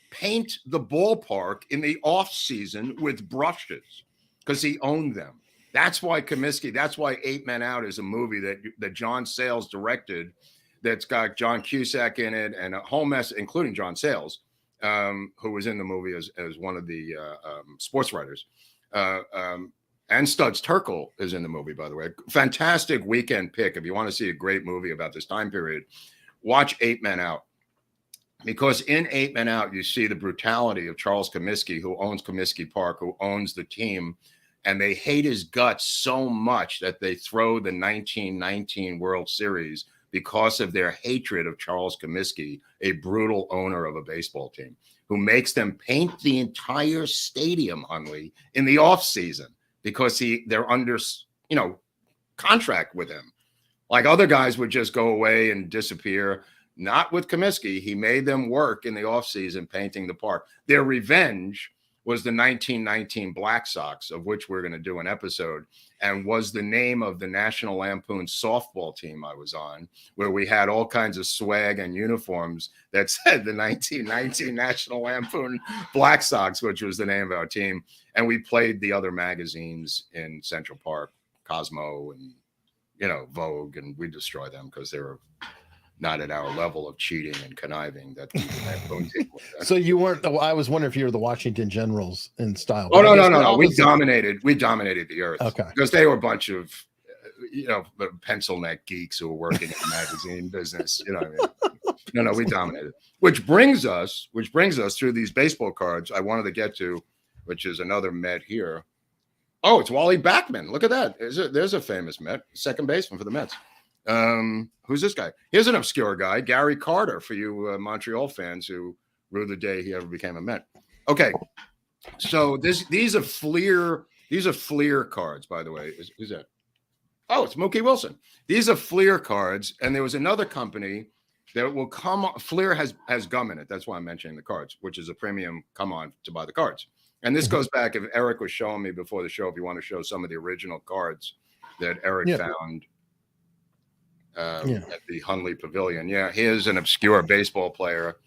paint the ballpark in the off season with brushes because he owned them. That's why Comiskey. That's why 8 Men Out is a movie that John Sayles directed. That's got John Cusack in it and a whole mess, including John Sayles, who was in the movie as one of the sports writers. And Studs Terkel is in the movie, by the way. Fantastic weekend pick. If you want to see a great movie about this time period, watch 8 Men Out. Because in 8 Men Out, you see the brutality of Charles Comiskey, who owns Comiskey Park, who owns the team. And they hate his guts so much that they throw the 1919 World Series because of their hatred of Charles Comiskey, a brutal owner of a baseball team, who makes them paint the entire stadium, Hunley, in the offseason. Because they're under, contract with him. Like other guys would just go away and disappear. Not with Comiskey. He made them work in the offseason painting the park. Their revenge was the 1919 Black Sox, of which we're going to do an episode, and was the name of the National Lampoon softball team I was on, where we had all kinds of swag and uniforms that said the 1919 National Lampoon Black Sox, which was the name of our team. And we played the other magazines in Central Park, Cosmo and, Vogue, and we destroy them because they were not at our level of cheating and conniving that the Lampoon team was. So you weren't. I was wondering if you were the Washington Generals in style. Oh no! We dominated the earth. Okay, because they were a bunch of, pencil neck geeks who were working in the magazine business. You know what I mean? No, we dominated. Which brings us through these baseball cards I wanted to get to, which is another Met here. Oh, it's Wally Backman. Look at that. There's a famous Met, second baseman for the Mets. Who's this guy? Here's an obscure guy, Gary Carter, for you Montreal fans who rue the day he ever became a Met. Okay, so these are Fleer cards, by the way. Who's that? Oh, it's Mookie Wilson. These are Fleer cards, and there was another company that will come on. Fleer has gum in it. That's why I'm mentioning the cards, which is a premium come on to buy the cards. And this goes back, if Eric was showing me before the show, if you want to show some of the original cards that Eric found at the Hunley Pavilion. Yeah, here's an obscure baseball player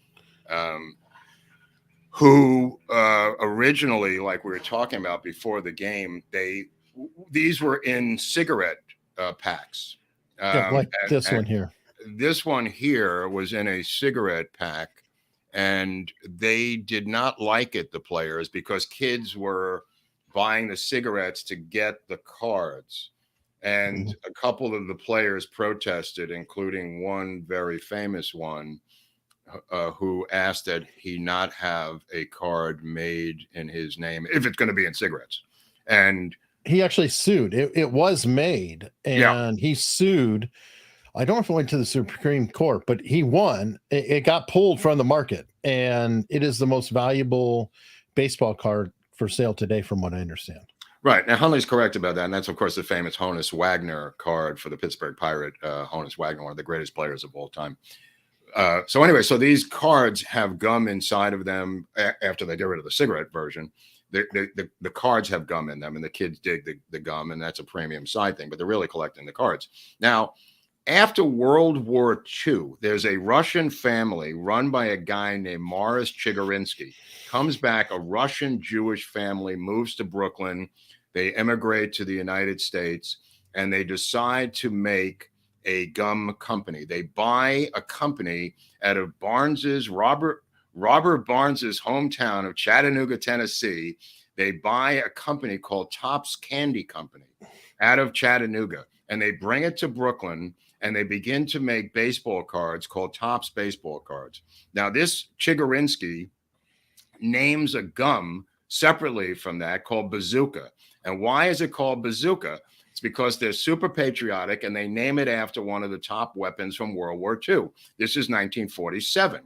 who originally, like we were talking about before the game, these were in cigarette packs. Like this one here. This one here was in a cigarette pack, and they did not like it, the players, because kids were buying the cigarettes to get the cards. And a couple of the players protested, including one very famous one, who asked that he not have a card made in his name if it's going to be in cigarettes. And he actually sued. It was made, and he sued. I don't know if it went to the Supreme Court, but he won. It got pulled from the market, and it is the most valuable baseball card for sale today, from what I understand. Right. Now, Hunley's correct about that. And that's, of course, the famous Honus Wagner card for the Pittsburgh Pirate. Honus Wagner, one of the greatest players of all time. So anyway, so these cards have gum inside of them after they get rid of the cigarette version. The cards have gum in them, and the kids dig the gum, and that's a premium side thing, but they're really collecting the cards. Now, after World War II, there's a Russian family run by a guy named Morris Chigurinsky. Comes back, a Russian Jewish family, moves to Brooklyn. They immigrate to the United States, and they decide to make a gum company. They buy a company out of Robert Barnes's hometown of Chattanooga, Tennessee. They buy a company called Topps Candy Company out of Chattanooga, and they bring it to Brooklyn, and they begin to make baseball cards called Topps baseball cards. Now, this Chigurinsky names a gum separately from that called Bazooka. And why is it called Bazooka? It's because they're super patriotic, and they name it after one of the top weapons from World War II. This is 1947.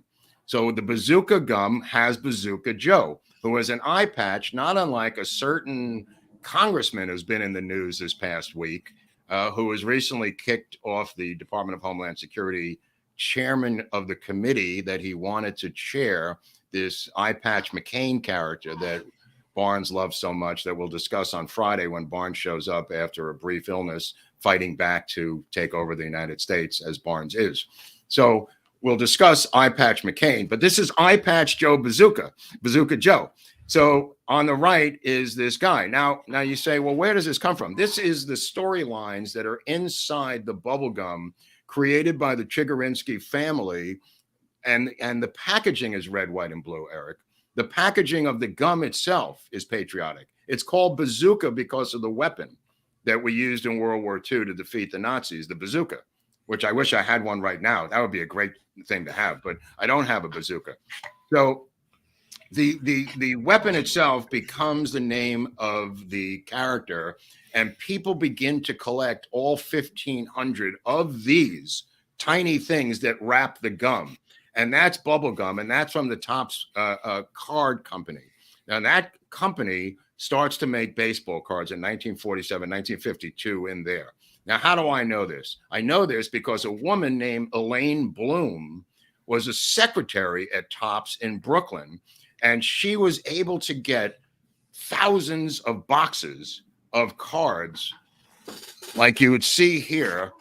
So the Bazooka gum has Bazooka Joe, who has an eye patch, not unlike a certain congressman who's been in the news this past week, who was recently kicked off the Department of Homeland Security chairman of the committee that he wanted to chair, this eye patch McCain character that Barnes loves so much, that we'll discuss on Friday when Barnes shows up after a brief illness, fighting back to take over the United States, as Barnes is. So we'll discuss eye patch McCain, but this is eye patch Joe Bazooka, Bazooka Joe. So on the right is this guy. Now you say, well, where does this come from? This is the storylines that are inside the bubble gum created by the Chigurinsky family, and the packaging is red, white, and blue, Eric. The packaging of the gum itself is patriotic. It's called Bazooka because of the weapon that we used in World War II to defeat the Nazis, the bazooka, which I wish I had one right now. That would be a great thing to have, but I don't have a bazooka. So the weapon itself becomes the name of the character, and people begin to collect all 1,500 of these tiny things that wrap the gum. And that's bubble gum, and that's from the Topps card company. Now, that company starts to make baseball cards in 1947, 1952 in there. Now, how do I know this? I know this because a woman named Elaine Bloom was a secretary at Topps in Brooklyn, and she was able to get thousands of boxes of cards like you would see here.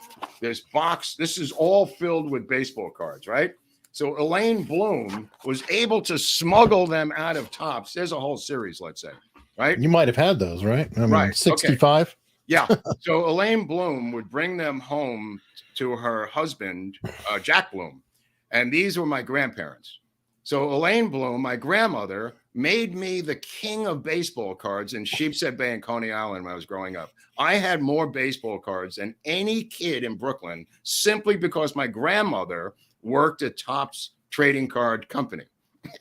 This box, this is all filled with baseball cards, right? So Elaine Bloom was able to smuggle them out of Topps. There's a whole series, let's say, right? You might have had those, right? I mean, right. 65. Okay. Yeah. So Elaine Bloom would bring them home to her husband, Jack Bloom. And these were my grandparents. So Elaine Bloom, my grandmother, made me the king of baseball cards in Sheepshead Bay and Coney Island when I was growing up. I had more baseball cards than any kid in Brooklyn simply because my grandmother worked at Topps Trading Card Company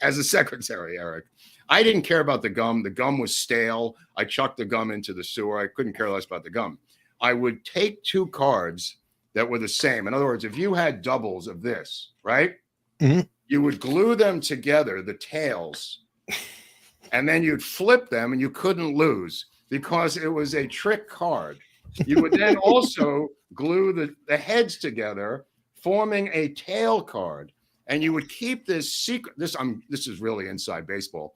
as a secretary, Eric. I didn't care about the gum. The gum was stale. I chucked the gum into the sewer. I couldn't care less about the gum. I would take two cards that were the same. In other words, if you had doubles of this, right? Mm-hmm. You would glue them together, the tails, and then you'd flip them, and you couldn't lose because it was a trick card. You would then also glue the heads together, forming a tail card, and you would keep this secret. This is really inside baseball,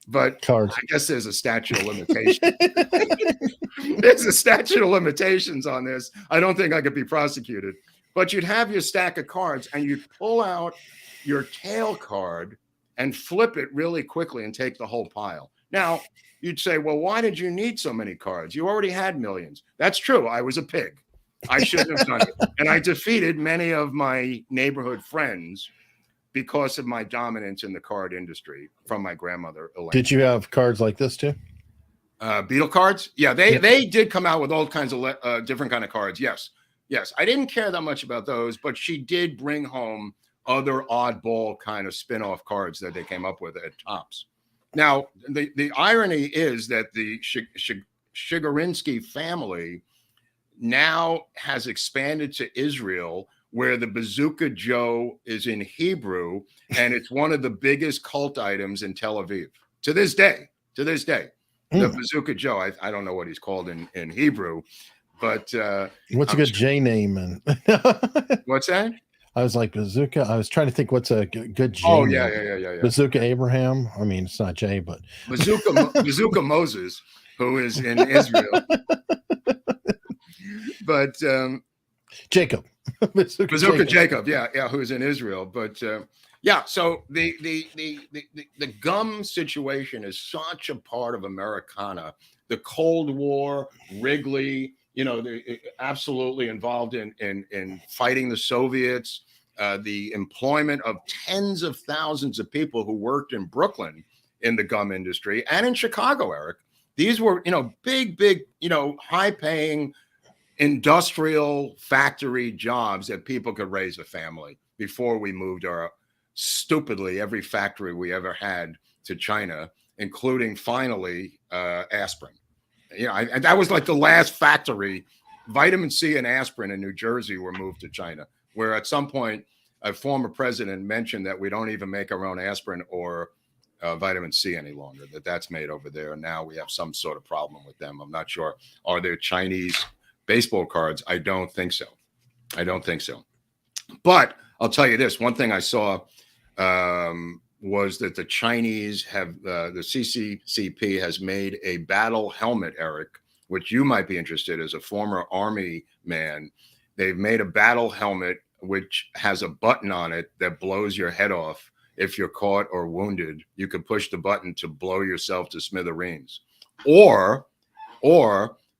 but cards. I guess there's a statute of limitations. There's a statute of limitations on this. I don't think I could be prosecuted. But you'd have your stack of cards, and you'd pull out your tail card and flip it really quickly and take the whole pile. Now, you'd say, well, why did you need so many cards? You already had millions. That's true. I was a pig. I shouldn't have done it. And I defeated many of my neighborhood friends because of my dominance in the card industry from my grandmother, Elaine. Did you have cards like this too? Beetle cards? Yeah, they did come out with all kinds of different kind of cards. Yes. I didn't care that much about those, but she did bring home other oddball kind of spin-off cards that they came up with at Topps. Now, the irony is that the Chigurinsky family now has expanded to Israel, where the Bazooka Joe is in Hebrew, and it's one of the biggest cult items in Tel Aviv to this day. The Bazooka Joe, I don't know what he's called in Hebrew, but what's a good J name? And what's that? I was like Bazooka. I was trying to think what's a good J. Oh yeah. Bazooka Abraham. I mean, it's not J, but Bazooka Moses, who is in Israel. But Jacob. Bazooka Jacob, yeah, who's in Israel. But yeah, so the gum situation is such a part of Americana. The Cold War, Wrigley, absolutely involved in fighting the Soviets, the employment of tens of thousands of people who worked in Brooklyn in the gum industry and in Chicago, Eric. These were, big, high paying industrial factory jobs that people could raise a family before we moved stupidly every factory we ever had to China, including finally aspirin. And that was like the last factory. Vitamin C and aspirin in New Jersey were moved to China, where at some point a former president mentioned that we don't even make our own aspirin or vitamin C any longer, that's made over there. And now we have some sort of problem with them. I'm not sure. Are there Chinese baseball cards? I don't think so. But I'll tell you this. One thing I saw was that the Chinese have, the CCCP has made a battle helmet, Eric, which you might be interested as a former Army man. They've made a battle helmet which has a button on it that blows your head off. If you're caught or wounded, you can push the button to blow yourself to smithereens. Or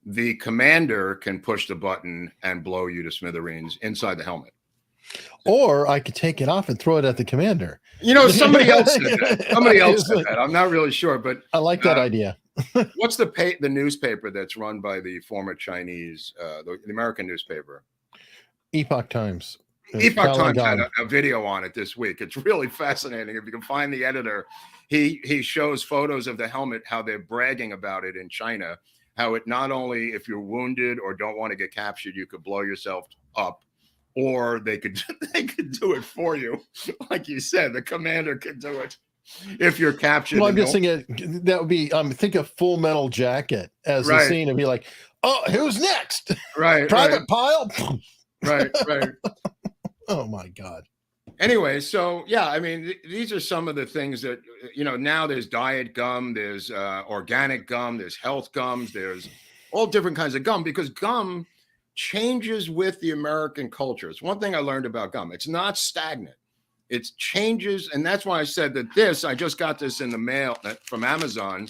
the commander can push the button and blow you to smithereens inside the helmet. Or I could take it off and throw it at the commander. Somebody else said that. I'm not really sure, but I like that idea. What's the newspaper that's run by the former Chinese, the American newspaper? Epoch Times. Epoch Times had a video on it this week. It's really fascinating. If you can find the editor, he shows photos of the helmet, how they're bragging about it in China, how it not only if you're wounded or don't want to get captured, you could blow yourself up, or they could do it for you. Like you said, the commander could do it if you're captured. Well, I'm just thinking that would be, think of Full Metal Jacket as the scene and be like, oh, who's next? Right. Private Pile. Right. Oh my God. Anyway, so yeah, I mean, these are some of the things that, now there's diet gum, there's organic gum, there's health gums, there's all different kinds of gum, because gum changes with the American culture. It's one thing I learned about gum. It's not stagnant. It changes. And that's why I said that I just got this in the mail from Amazon.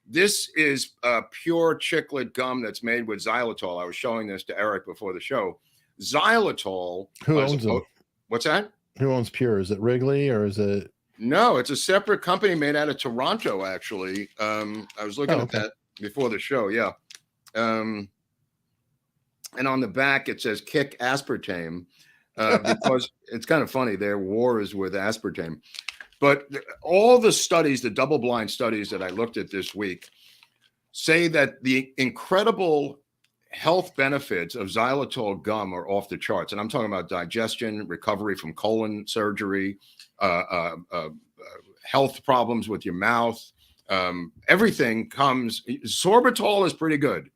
This is pure chiclet gum that's made with xylitol. I was showing this to Eric before the show. Xylitol. Who owns it? What's that? Who owns Pure? Is it Wrigley or is it? No, it's a separate company made out of Toronto, actually. I was looking at that before the show. Yeah. And on the back, it says kick aspartame because it's kind of funny. Their war is with aspartame. But all the studies, the double-blind studies that I looked at this week, say that the incredible health benefits of xylitol gum are off the charts. And I'm talking about digestion, recovery from colon surgery, health problems with your mouth. Everything comes. Sorbitol is pretty good.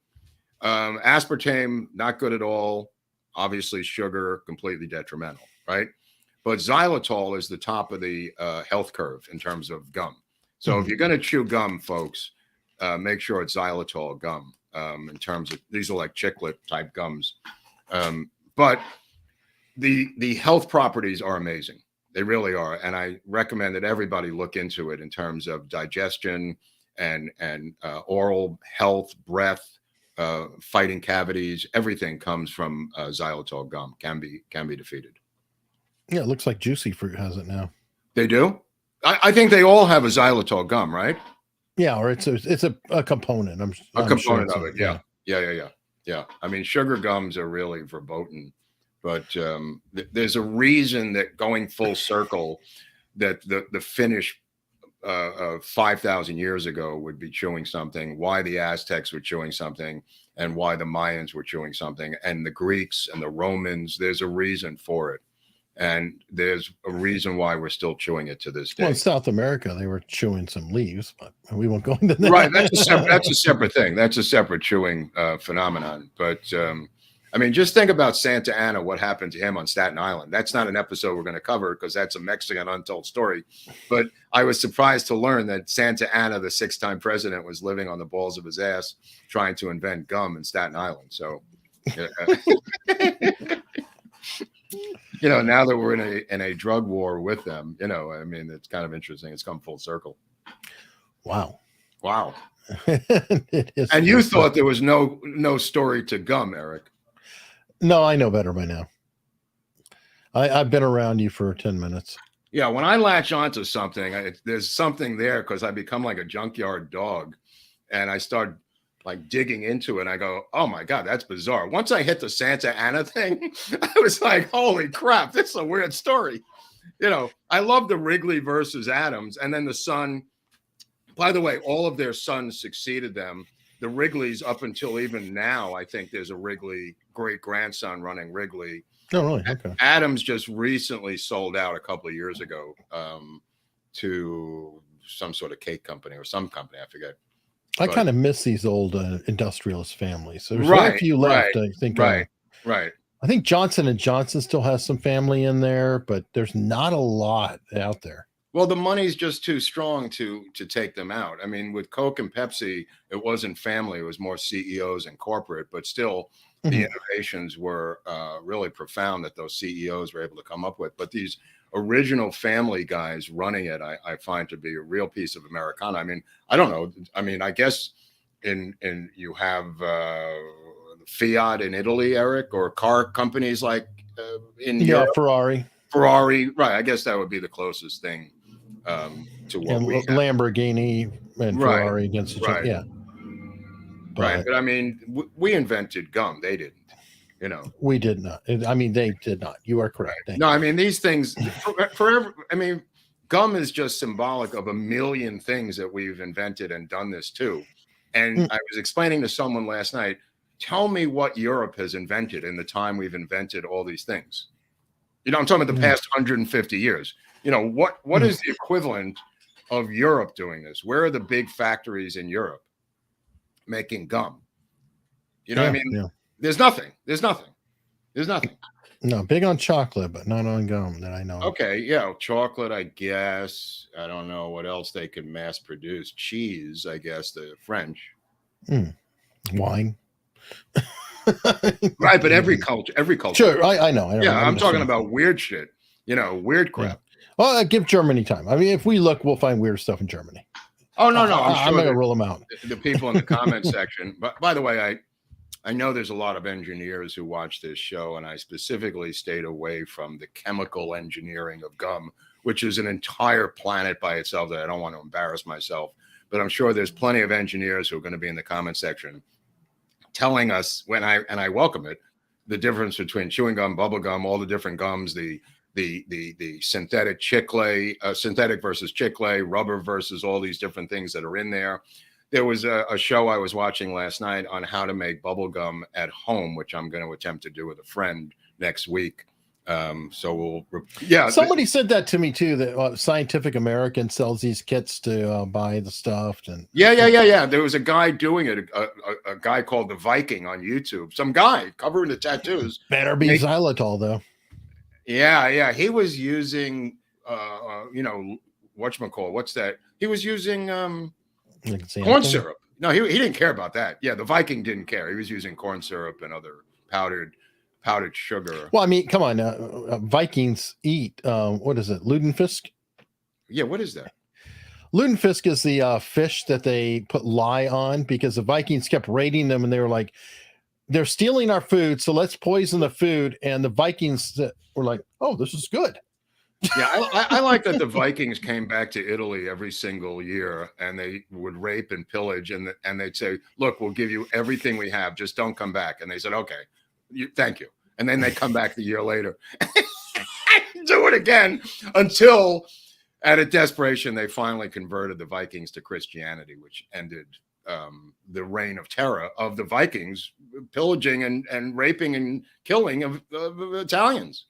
Aspartame, not good at all. Obviously, sugar, completely detrimental, right? But xylitol is the top of the health curve in terms of gum. So if you're going to chew gum, folks, make sure it's xylitol gum. In terms of, these are like chiclet type gums, but the health properties are amazing. They really are, and I recommend that everybody look into it in terms of digestion and oral health, breath, fighting cavities. Everything comes from xylitol gum. Can be defeated. Yeah, it looks like Juicy Fruit has it now. They do. I think they all have a xylitol gum, right? Yeah, or it's a component. I'm component sure of it. Yeah. I mean, sugar gums are really verboten, but there's a reason that going full circle, that the Finnish 5,000 years ago would be chewing something, why the Aztecs were chewing something, and why the Mayans were chewing something, and the Greeks and the Romans. There's a reason for it. And there's a reason why we're still chewing it to this day. Well, in South America, they were chewing some leaves, but we won't go into that. Right. That's a separate thing. That's a separate chewing phenomenon. But I mean, just think about Santa Anna, what happened to him on Staten Island. That's not an episode we're going to cover because that's a Mexican untold story. But I was surprised to learn that Santa Anna, the 6-time president, was living on the balls of his ass trying to invent gum in Staten Island. So, now that we're in a drug war with them, I mean, it's kind of interesting. It's come full circle. Wow. It is And you pretty thought there was no story to gum, Eric. No, I know better by now. I've been around you for 10 minutes. Yeah, when I latch onto something, there's something there because I become like a junkyard dog, and I start like digging into it. And I go, "Oh my god, that's bizarre." Once I hit the Santa Ana thing, I was like, "Holy crap, this is a weird story." I love the Wrigley versus Adams, and then the son. By the way, all of their sons succeeded them. The Wrigleys, up until even now, I think there's a Wrigley great grandson running Wrigley. Oh, really? Okay. Adams just recently sold out a couple of years ago to some sort of cake company or some company, I forget. I kind of miss these old industrialist families. There's Right, very few left. right, I think. right. I think Johnson and Johnson still has some family in there, but there's not a lot out there. Well, the money's just too strong to take them out. I mean, with Coke and Pepsi, it wasn't family; it was more CEOs and corporate. But still, the innovations were really profound that those CEOs were able to come up with. But these original family guys running it, I find to be a real piece of Americana. I mean, I don't know. I mean, I guess in you have Fiat in Italy, Eric, or car companies like in Europe. Ferrari, right? I guess that would be the closest thing to what we have. Lamborghini and Ferrari against each other. Yeah, right. But I mean, we invented gum; they didn't. We did not. I mean, they did not. You are correct. Right. No, I mean these things forever. I mean, gum is just symbolic of a million things that we've invented and done this too. And I was explaining to someone last night. Tell me what Europe has invented in the time we've invented all these things. I'm talking about the past 150 years. What is the equivalent of Europe doing this? Where are the big factories in Europe making gum? What I mean? Yeah. There's nothing. No, big on chocolate, but not on gum that I know. Okay, yeah, chocolate, I guess. I don't know what else they could mass produce. Cheese, I guess, the French. Wine. Right, but every culture. Sure, I know. I'm talking about weird shit. Weird crap. Yeah. Well, give Germany time. I mean, if we look, we'll find weird stuff in Germany. Oh no, I'm sure I'm gonna rule them out. The people in the comment section. But by the way, I know there's a lot of engineers who watch this show, and I specifically stayed away from the chemical engineering of gum, which is an entire planet by itself that I don't want to embarrass myself. But I'm sure there's plenty of engineers who are going to be in the comment section telling us, and I welcome it, the difference between chewing gum, bubble gum, all the different gums, the synthetic chicle, synthetic versus chicle, rubber versus all these different things that are in there. There was a show I was watching last night on how to make bubble gum at home, which I'm going to attempt to do with a friend next week. Somebody said that to me too, that Scientific American sells these kits to buy the stuff. And There was a guy doing it, a guy called the Viking on YouTube, some guy covered in tattoos. Better be xylitol though. Yeah, he was using whatchamacallit, what's that, he was using corn syrup. No, he didn't care about that. Yeah, the Viking didn't care. He was using corn syrup and other powdered sugar. Well, I mean, come on, Vikings eat what is it, ludenfisk? Yeah, what is that? Ludenfisk is the fish that they put lye on because the Vikings kept raiding them, and they were like, they're stealing our food, so let's poison the food. And the Vikings were like, oh, this is good. Yeah, I like that the Vikings came back to Italy every single year, and they would rape and pillage, and they'd say, look, we'll give you everything we have, just don't come back. And they said, okay, thank you. And then they come back the year later, do it again, until out of desperation, they finally converted the Vikings to Christianity, which ended the reign of terror of the Vikings, pillaging and raping and killing of Italians.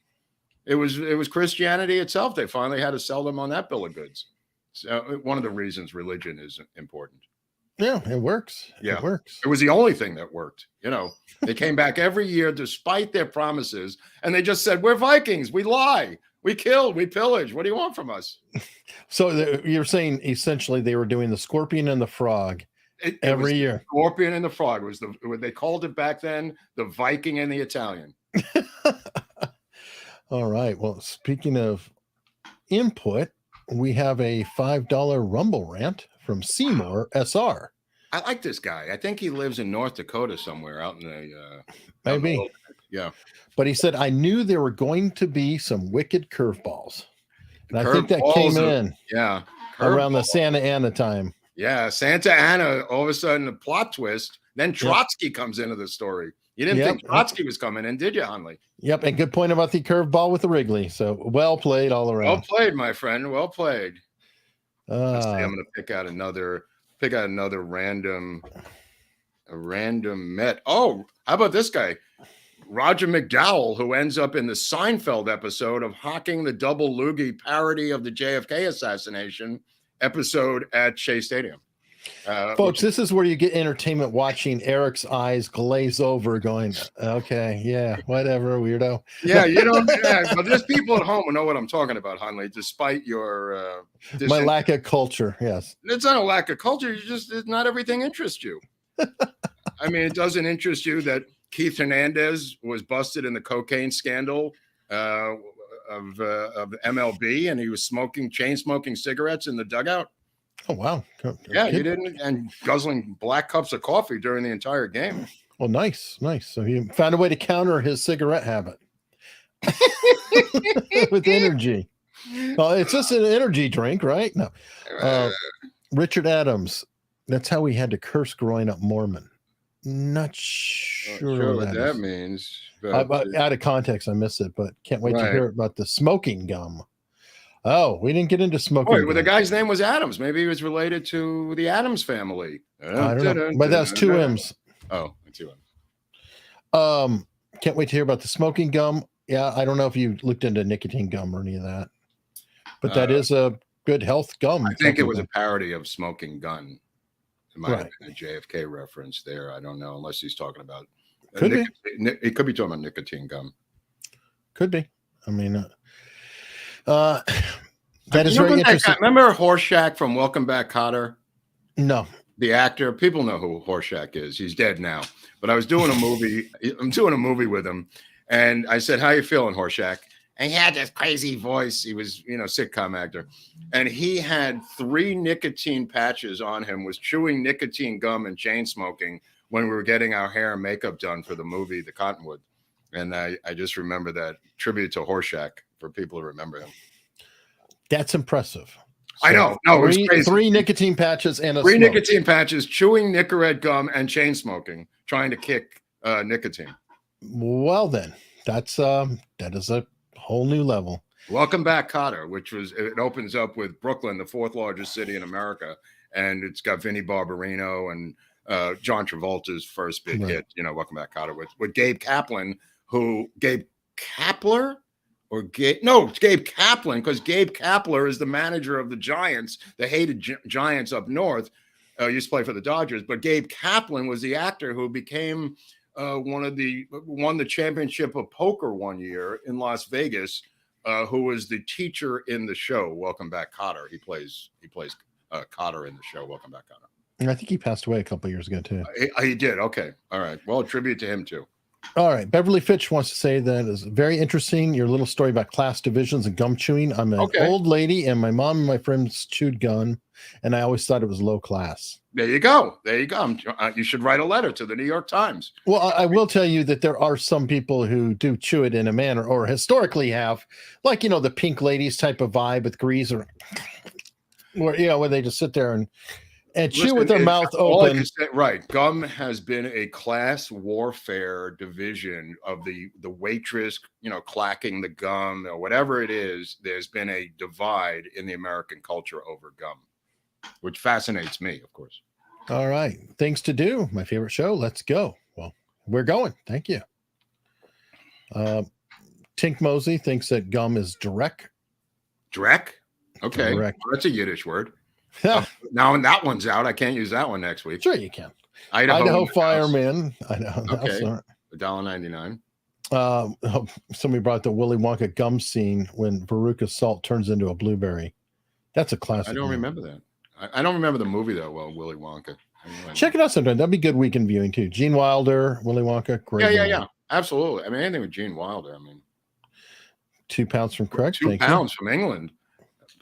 It was Christianity itself. They finally had to sell them on that bill of goods. So one of the reasons religion is important. Yeah, it works. Yeah, it works. It was the only thing that worked. They came back every year despite their promises, and they just said, "We're Vikings. We lie. We kill. We pillage. What do you want from us?" So you're saying essentially they were doing the scorpion and the frog every year. Scorpion and the frog was what they called it back then. The Viking and the Italian. All right. Well, speaking of input, we have a $5 Rumble rant from Seymour SR. I like this guy. I think he lives in North Dakota somewhere out in the Maybe. yeah. But he said, I knew there were going to be some wicked curveballs. And I think that Curveballs came of- in yeah around the curveball. Santa Ana time. Yeah, Santa Ana, all of a sudden, a plot twist. Then Trotsky comes into the story. You didn't think Trotsky was coming in, did you, Hanley? Yep, and good point about the curveball with the Wrigley. So well played all around. Well played, my friend. Well played. Let's see, I'm going to pick out another random Met. Oh, how about this guy? Roger McDowell, who ends up in the Seinfeld episode of hawking the double loogie parody of the JFK assassination episode at Shea Stadium. Folks, this is where you get entertainment watching Eric's eyes glaze over going, okay, yeah, whatever, weirdo. Yeah, you don't. Yeah, but there's people at home who know what I'm talking about, Hanley. Despite your my lack of culture, yes. It's not a lack of culture. Not everything interests you. I mean, it doesn't interest you that Keith Hernandez was busted in the cocaine scandal of MLB, and he was chain smoking cigarettes in the dugout. Oh wow! Yeah, you didn't, and guzzling black cups of coffee during the entire game. Well, nice. So he found a way to counter his cigarette habit with energy. Well, it's just an energy drink, right? No. Richard Adams. That's how we had to curse growing up Mormon. Not sure what that means. But out of context, I missed it, but can't wait to hear about the smoking gum. Oh, we didn't get into smoking. Well, the guy's name was Adams. Maybe he was related to the Adams family. I don't know, but that's two M's. Oh, two M's. Can't wait to hear about the smoking gum. Yeah, I don't know if you looked into nicotine gum or any of that, but that is a good health gum. I think it was a parody of Smoking Gun. It might have been a JFK reference there. I don't know, unless he's talking about. It could be talking about nicotine gum. Could be. I mean, that is very interesting. Remember Horseshack from Welcome Back, Kotter? No. The actor. People know who Horseshack is. He's dead now. But I was doing a movie. I'm doing a movie with him, and I said, "How you feeling, Horseshack?" And he had this crazy voice. He was, sitcom actor, and he had 3 nicotine patches on him. Was chewing nicotine gum and chain smoking when we were getting our hair and makeup done for the movie The Cottonwood. And I just remember that tribute to Horseshack for people who remember him. That's impressive. So I know. No, it was crazy. 3 nicotine patches and 3 nicotine patches, chewing Nicorette gum and chain smoking, trying to kick nicotine. Well, then that is a whole new level. Welcome Back, Kotter, it opens up with Brooklyn, the 4th largest city in America, and it's got Vinnie Barbarino and John Travolta's first big hit. Welcome Back, Kotter with Gabe Kaplan, Gabe Kapler. It's Gabe Kaplan, because Gabe Kapler is the manager of the Giants, the hated Giants up north. Used to play for the Dodgers, but Gabe Kaplan was the actor who became won the championship of poker one year in Las Vegas. Who was the teacher in the show Welcome Back, Kotter? He plays Kotter in the show Welcome Back, Kotter. And I think he passed away a couple of years ago too. He did. Okay, all right. Well, a tribute to him too. All right. Beverly Fitch wants to say that is very interesting. Your little story about class divisions and gum chewing. I'm an old lady, and my mom and my friends chewed gum, and I always thought it was low class. There you go. You should write a letter to the New York Times. Well, I will tell you that there are some people who do chew it in a manner, or historically have, like, the pink ladies type of vibe with grease, where they just sit there and chew with their mouth open. Right. Gum has been a class warfare division of the waitress, clacking the gum or whatever it is. There's been a divide in the American culture over gum, which fascinates me, of course. All right. Things to do. My favorite show. Let's go. Well, we're going. Thank you. Tink Mosey thinks that gum is Drek. Drek? Okay. Well, that's a Yiddish word. Now that one's out. I can't use that one next week. Sure you can. Idaho Fireman. I know. Okay. $1.99. Somebody brought the Willy Wonka gum scene when Veruca Salt turns into a blueberry. That's a classic. I don't remember that. I don't remember the movie that well, Willy Wonka. Check it out sometime. That'd be good weekend viewing too. Gene Wilder, Willy Wonka. Great. Yeah. Absolutely. I mean, anything with Gene Wilder. I mean, 2 pounds from Craig. 2 pounds from England.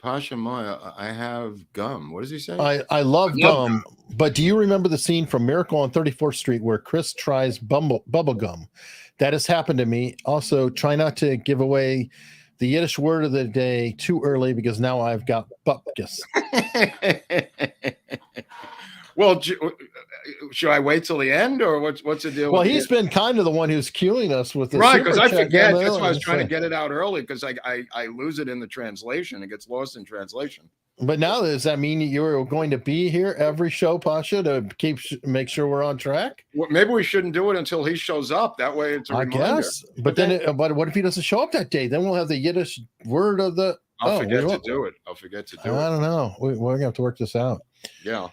Pasha Maya, I have gum. What does he say? I love gum, but do you remember the scene from Miracle on 34th Street where Chris tries bubble gum? That has happened to me. Also, try not to give away the Yiddish word of the day too early because now I've got bupkis. Well, should I wait till the end, or what's the deal? Well, he's been kind of the one who's cueing us with the right, because I super chat forget. down That's there. why I was trying to get it out early, because I lose it in the translation. It gets lost in translation. But now, does that mean you're going to be here every show, Pasha, to make sure we're on track? Well, maybe we shouldn't do it until he shows up. That way, it's a reminder. Guess. But then, but what if he doesn't show up that day? Then we'll have the Yiddish word of the. I'll forget to do it. I'll forget to do it. I don't know. We're gonna have to work this out. Yeah.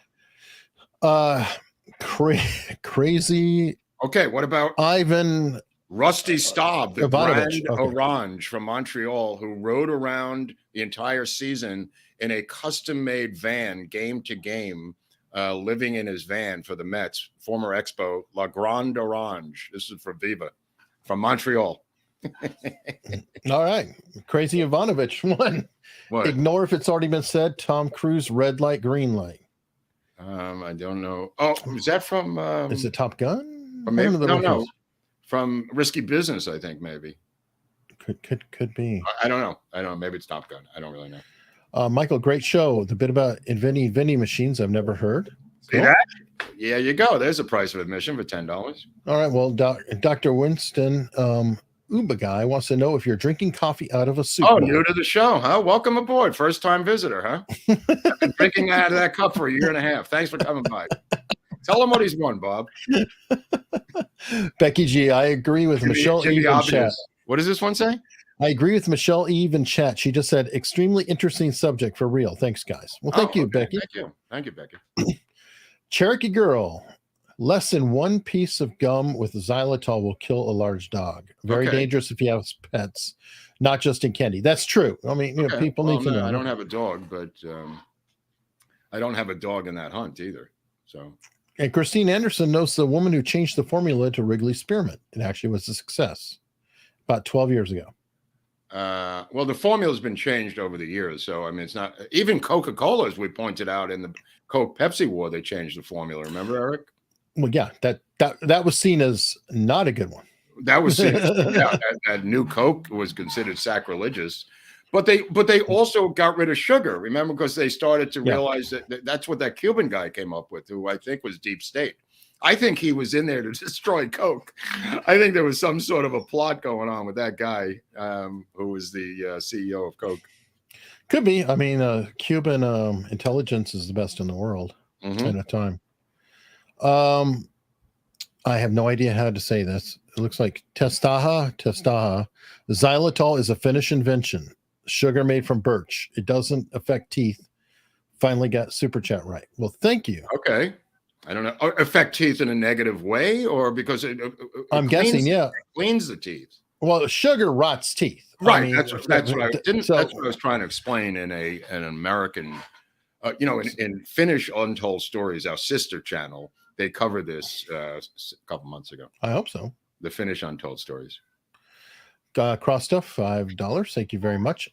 Crazy. Okay, what about Ivan Rusty Staub, the Ivanovich. Grand Orange from Montreal, who rode around the entire season in a custom-made van, game to game, living in his van for the Mets, former Expo, La Grande Orange. This is for Viva, from Montreal. All right. Crazy Ivanovich one. What? Ignore if it's already been said. Tom Cruise, red light, green light. I don't know. Oh, is that from? Is it Top Gun? Or maybe, no. From Risky Business, I think maybe. Could be. I don't know. Maybe it's Top Gun. I don't really know. Michael, great show. The bit about inventing vending machines I've never heard. See that? Yeah, you go. There's a price of admission for $10. All right. Well, Dr. Winston Uba guy wants to know if you're drinking coffee out of a soup bowl. New to the show, huh? Welcome aboard. First time visitor, huh? I've been drinking out of that cup for a year and a half. Thanks for coming by. Tell him what he's won, Bob. Becky G, I agree with Michelle Eve in chat. What does this one say? I agree with Michelle Eve in chat. She just said, extremely interesting subject for real. Thanks, guys. Well, thank you, Becky. Thank you, Becky. Cherokee Girl. Less than one piece of gum with xylitol will kill a large dog. Very dangerous if you have pets, not just in candy. That's true. I mean, you know, people need to know. I don't have a dog, but I don't have a dog in that hunt either. So. And Christine Anderson knows the woman who changed the formula to Wrigley Spearmint. It actually was a success about 12 years ago. Well, the formula's been changed over the years. So, I mean, it's not even Coca-Cola, as we pointed out in the Coke Pepsi war, they changed the formula. Remember, Eric? Well, yeah, that was seen as not a good one. That was seen as, that new Coke was considered sacrilegious. But they also got rid of sugar, remember, because they started to realize that that's what that Cuban guy came up with, who I think was Deep State. I think he was in there to destroy Coke. I think there was some sort of a plot going on with that guy who was the CEO of Coke. Could be. I mean, Cuban intelligence is the best in the world at a time. I have no idea how to say this. It looks like testaha. Xylitol is a Finnish invention. Sugar made from birch. It doesn't affect teeth. Finally got super chat right. Well, thank you. Okay. I don't know. Affect teeth in a negative way, or because I'm guessing, it cleans the teeth. Well, sugar rots teeth. Right. I mean, that's what I was trying to explain in an American, in Finnish Untold Stories, our sister channel. They covered this a couple months ago. I hope so. The Finnish Untold Stories. Cross stuff, $5. Thank you very much.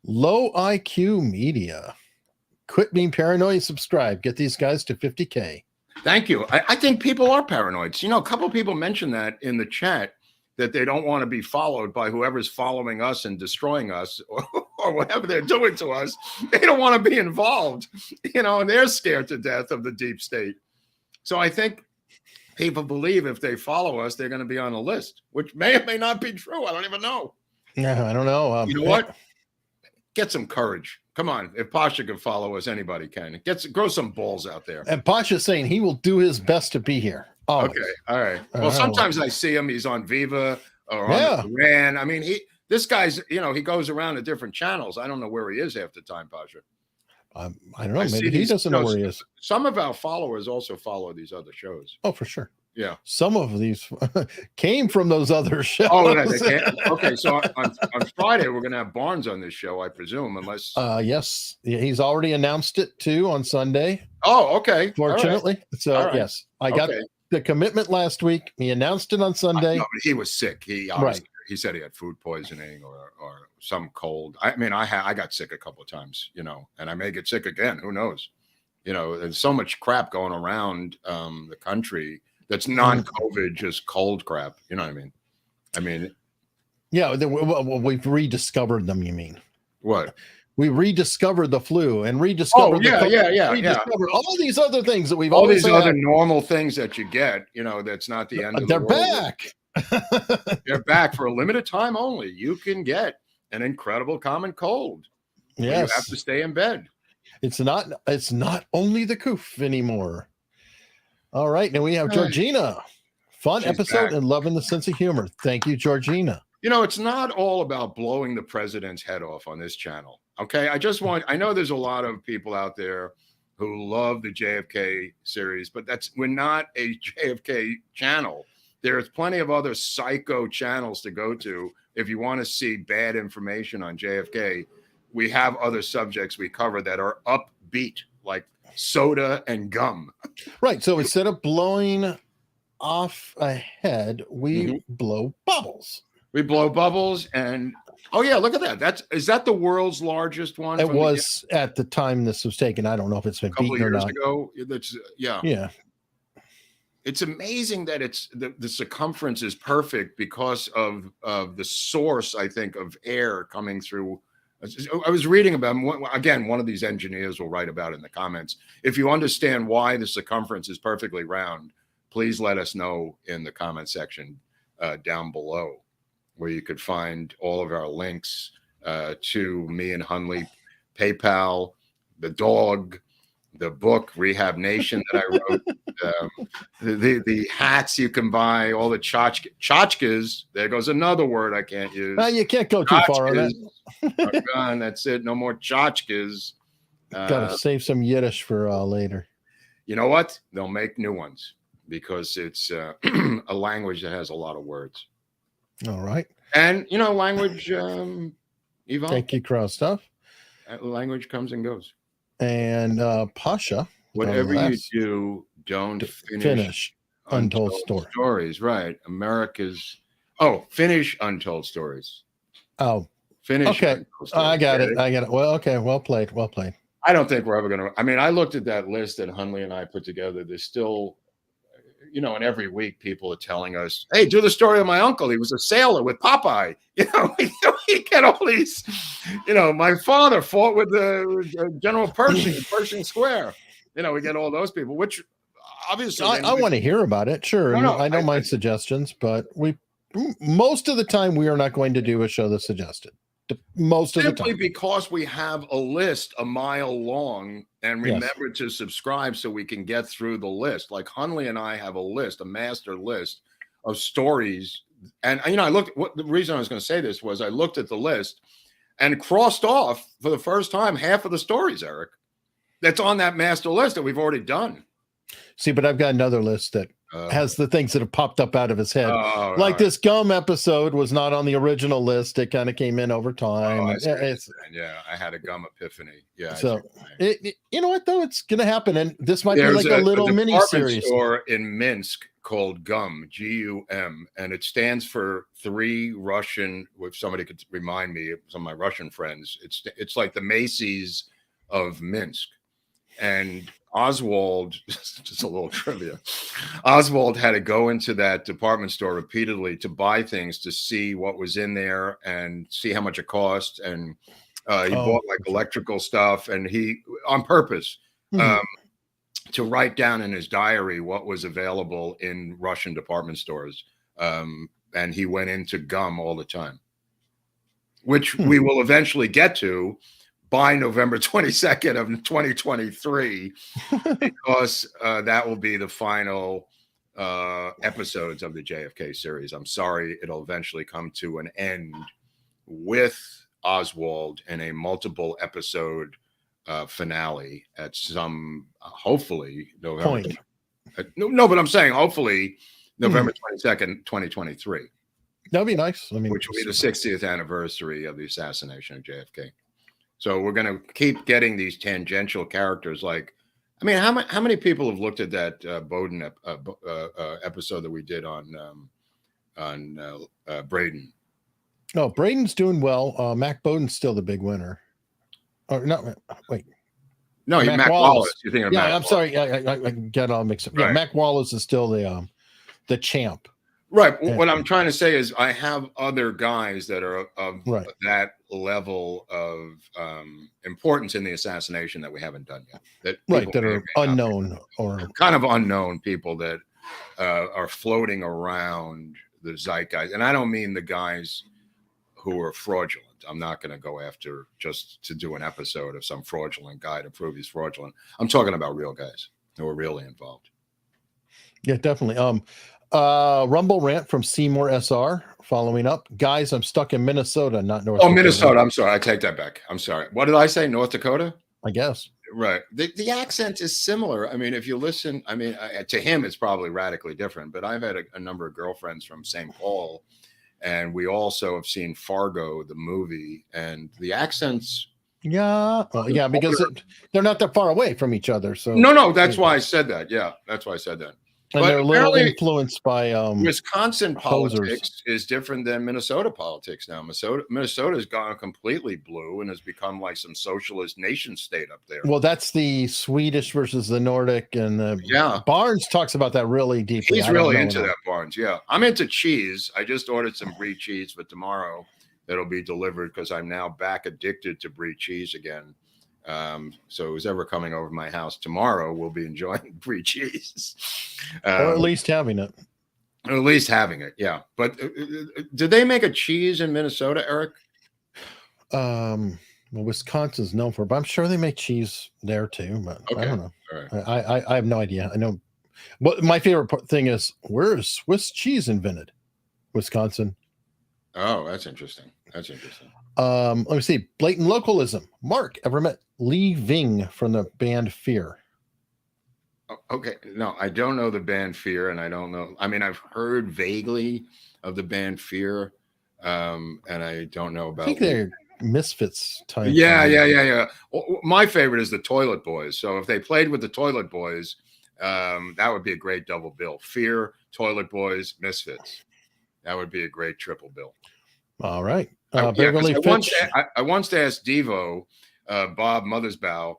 Low IQ Media. Quit being paranoid. Subscribe. Get these guys to 50K. Thank you. I think people are paranoid. You know, a couple of people mentioned that in the chat, that they don't want to be followed by whoever's following us and destroying us or whatever they're doing to us. They don't want to be involved, and they're scared to death of the deep state. So I think people believe if they follow us, they're going to be on a list, which may or may not be true. I don't even know. Yeah, I don't know. You know what? Get some courage. Come on. If Pasha can follow us, anybody can. Grow some balls out there. And Pasha's saying he will do his best to be here. Always. Okay. All right. Well, sometimes I see him. He's on Viva or on the Ran. I mean, this guy's, he goes around to different channels. I don't know where he is half the time, Pasha. I don't know. Maybe he doesn't know where he is. Some of our followers also follow these other shows. Oh, for sure. Yeah. Some of these came from those other shows. Oh, they can't. Okay. So on Friday, we're going to have Barnes on this show, I presume, unless. Yes. He's already announced it too on Sunday. Oh, okay. Fortunately. Right. So, right. Yes, I got the commitment last week. He announced it on Sunday. No, but he was sick. He he said he had food poisoning or some cold. I mean, I got sick a couple of times, you know, and I may get sick again. Who knows? You know, there's so much crap going around the country that's non-COVID, just cold crap. You know what I mean? I mean, yeah, we've rediscovered them. You mean what? We rediscovered the flu and rediscovered rediscovered all these other things that we've all always these had. other normal things that you get. You know, that's not the end of the They're world. back. They're back for a limited time only. You can get an incredible common cold. Yes, you have to stay in bed. It's not only the coof anymore. All right, now we have Georgina. Fun She's episode back. and loving the sense of humor. Thank you, Georgina. You know, it's not all about blowing the president's head off on this channel. Okay. I know there's a lot of people out there who love the JFK series, but we're not a JFK channel. There's plenty of other psycho channels to go to if you want to see bad information on JFK. We have other subjects we cover that are upbeat, like soda and gum. Right. So instead of blowing off a head, we blow bubbles. We blow bubbles, and oh yeah, look at that. Is that the world's largest one? It was at the time this was taken. I don't know if it's been beaten or not. A couple years ago. That's yeah. It's amazing that it's the circumference is perfect because of the source, I think, of air coming through. I was reading about, again, one of these engineers will write about it in the comments. If you understand why the circumference is perfectly round, please let us know in the comment section down below, where you could find all of our links to me and Hunley, PayPal, the dog, the book Rehab Nation that I wrote, the hats you can buy, all the tchotchkes. There goes another word I can't use. You can't go too far on that. Gone. That's it. No more tchotchkes. Gotta save some Yiddish for later. You know what? They'll make new ones because it's a language that has a lot of words. All right. And, you know, language, Yvonne. Thank you, Crow Stuff. Language comes and goes. And Pasha. Whatever you do, don't finish untold stories. Right. Finish untold stories. Oh. Finish. Okay. I got it. Well, okay. Well played. I don't think we're ever going to. I mean, I looked at that list that Hunley and I put together. There's still, you know, and every week people are telling us, hey, do the story of my uncle. He was a sailor with Popeye. You know, we get all these, you know, my father fought with General Pershing in Pershing Square. You know, we get all those people, which obviously. I want to hear about it. Sure. No, I know my suggestions, but most of the time we are not going to do a show that's suggested. Most of the time. Simply because we have a list a mile long, and remember to subscribe so we can get through the list. Like Hunley and I have a list, a master list of stories. And, you know, the reason I was going to say this was I looked at the list and crossed off for the first time half of the stories, Eric, that's on that master list that we've already done. See, but I've got another list that has the things that have popped up out of his head. This gum episode was not on the original list. It kind of came in over time. I had a gum epiphany. Yeah. So you know what though? It's going to happen. And this might be like a little mini series. Store in Minsk called GUM, G-U-M. And it stands for three Russian, if somebody could remind me, some of my Russian friends, it's like the Macy's of Minsk. And Oswald, just a little trivia. Oswald had to go into that department store repeatedly to buy things to see what was in there and see how much it cost. And he bought like electrical stuff, and he, on purpose, to write down in his diary what was available in Russian department stores. And he went into gum all the time, which we will eventually get to by November 22nd of 2023, because that will be the final episodes of the JFK series. I'm sorry, it'll eventually come to an end with Oswald in a multiple episode finale at some, hopefully, November. No, but I'm saying hopefully November 22nd, 2023. That'd be nice. I mean, which will be the 60th anniversary of the assassination of JFK. So we're going to keep getting these tangential characters. Like, I mean, how many people have looked at that Bowden episode that we did on Braden? No, Braden's doing well. Mac Bowden's still the big winner. Or no, wait. No, Mac Wallace. You're thinking of Yeah, Mac I'm sorry. I get all mixed up. Yeah, Right. Mac Wallace is still the champ. Right. Yeah. What I'm trying to say is I have other guys that are of Right. that level of importance in the assassination that we haven't done yet. That are unknown or kind of unknown people that are floating around the zeitgeist. And I don't mean the guys who are fraudulent. I'm not going to go after just to do an episode of some fraudulent guy to prove he's fraudulent. I'm talking about real guys who are really involved. Yeah, definitely. Rumble rant from Seymour SR following up. Guys, I'm stuck in Minnesota, not North Dakota. Minnesota. I'm sorry. I take that back. I'm sorry. What did I say? North Dakota? I guess. Right. The accent is similar. I mean, if you listen, I mean, to him, it's probably radically different, but I've had a number of girlfriends from St. Paul, and we also have seen Fargo, the movie, and the accents. Yeah. Yeah, because they're not that far away from each other. So No, that's why I said that. Yeah, that's why I said that. And they're a little influenced by Wisconsin politics posers. is different than Minnesota politics now. Minnesota has gone completely blue and has become like some socialist nation state up there. Well, that's the Swedish versus the Nordic, and Barnes talks about that really deeply. He's really into that, Barnes. Yeah, I'm into cheese. I just ordered some brie cheese for tomorrow that'll be delivered because I'm now back addicted to brie cheese again. So who's ever coming over to my house tomorrow will be enjoying brie cheese, or at least having it. Or at least having it, yeah. But did they make a cheese in Minnesota, Eric? Well, Wisconsin's known for it, but I'm sure they make cheese there too. But I don't know. All right. I have no idea. I know. But my favorite thing is, where is Swiss cheese invented? Wisconsin. Oh, that's interesting. That's interesting. Let me see. Blatant localism. Mark, ever met Lee Ving from the band Fear? Okay. No, I don't know the band Fear, and I don't know. I mean, I've heard vaguely of the band Fear, and I don't know about. I think they're Misfits type. Yeah. Well, my favorite is the Toilet Boys. So if they played with the Toilet Boys, that would be a great double bill. Fear, Toilet Boys, Misfits. That would be a great triple bill. All right. I once asked Devo, Bob Mothersbaugh,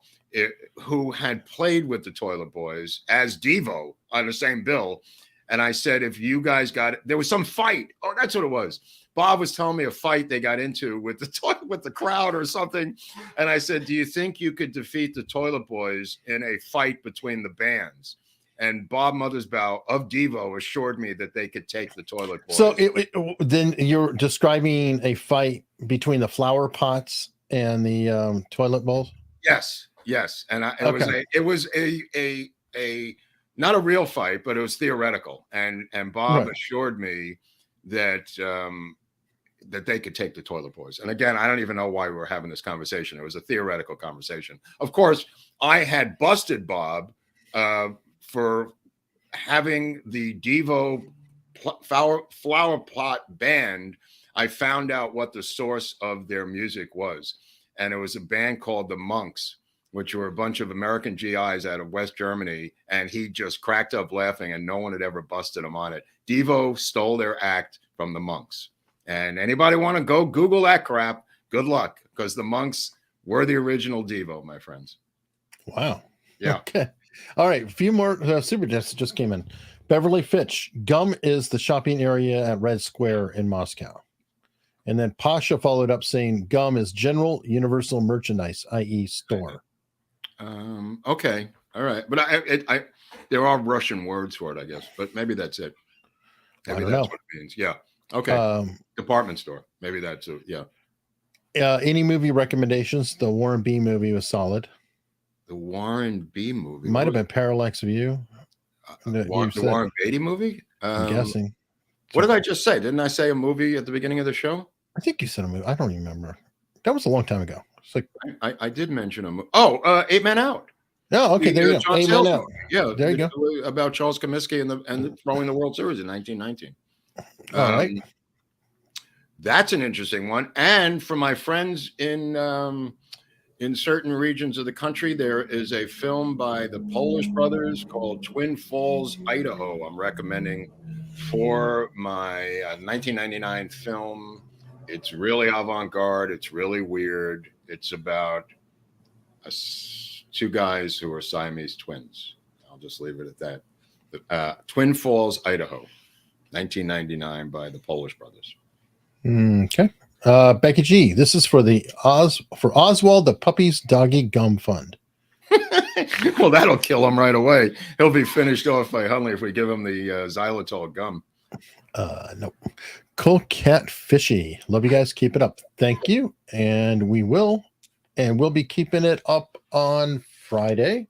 who had played with the Toilet Boys as Devo on the same bill. And I said, if you guys got it, there was some fight. Oh, that's what it was. Bob was telling me a fight they got into with the crowd or something. And I said, do you think you could defeat the Toilet Boys in a fight between the bands? And Bob Mothersbaugh of Devo assured me that they could take the Toilet Boys. So then you're describing a fight between the flower pots and the toilet bowls? Yes. And it was a not a real fight, but it was theoretical. And Bob assured me that that they could take the Toilet Boys. And again, I don't even know why we were having this conversation. It was a theoretical conversation. Of course, I had busted Bob for having the Devo flower pot band. I found out what the source of their music was. And it was a band called the Monks, which were a bunch of American GIs out of West Germany. And he just cracked up laughing, and no one had ever busted him on it. Devo stole their act from the Monks. And anybody want to go Google that crap, good luck, because the Monks were the original Devo, my friends. Wow. Yeah. Okay. All right. A few more super chats just came in. Beverly Fitch. Gum is the shopping area at Red Square in Moscow. And then Pasha followed up saying Gum is general universal merchandise, i.e. store. Okay. All right. But I there are Russian words for it, I guess. But maybe that's it. Maybe that's what it means. Yeah. Okay. Department store. Maybe that's it. Yeah. Any movie recommendations? The Warren B movie was solid. The Warren B movie might have been Parallax View. The Warren Beatty movie. I'm guessing. What did I just say? Didn't I say a movie at the beginning of the show? I think you said a movie. I don't even remember. That was a long time ago. It's like I did mention a movie. Oh, 8 Men Out. Oh, okay. There you go. 8 Men Out. Yeah, there you go. About Charles Comiskey and throwing the World Series in 1919. All right. That's an interesting one. And for my friends in certain regions of the country, there is a film by the Polish brothers called Twin Falls, Idaho. I'm recommending for my 1999 film It's really avant-garde. It's really weird. It's about two guys who are Siamese twins. I'll just leave it at that. Twin Falls, Idaho, 1999 by the Polish brothers. Okay. Becky G, this is for the Oswald the Puppy's Doggy Gum Fund. Well, that'll kill him right away. He'll be finished off by Hunley if we give him the xylitol gum. Nope. Cool Cat Fishy. Love you guys. Keep it up. Thank you. And we'll be keeping it up on Friday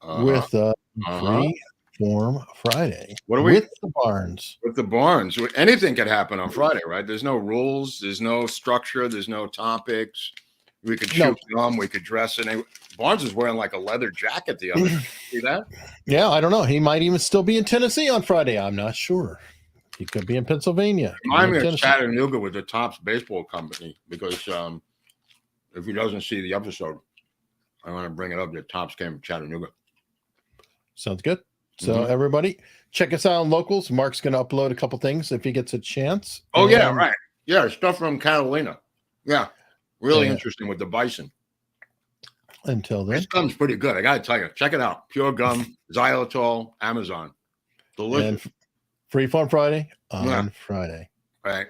with Free Form Friday. What are we with the Barnes? With the Barnes, anything could happen on Friday, right? There's no rules, there's no structure, there's no topics. We could shoot gum, we could dress in. Barnes is wearing like a leather jacket the other day. See that? Yeah, I don't know. He might even still be in Tennessee on Friday. I'm not sure. He could be in Pennsylvania. Remind me of Chattanooga with the Topps Baseball Company, because if he doesn't see the episode, I want to bring it up that Topps came from Chattanooga. Sounds good. So everybody, check us out on Locals. Mark's going to upload a couple things if he gets a chance. Oh, yeah, right. Yeah, stuff from Catalina. Yeah, really interesting with the bison. Until then. This gum's pretty good. I got to tell you. Check it out. Pure gum, xylitol, Amazon. Delicious. And Free Fun Friday on Friday. Right.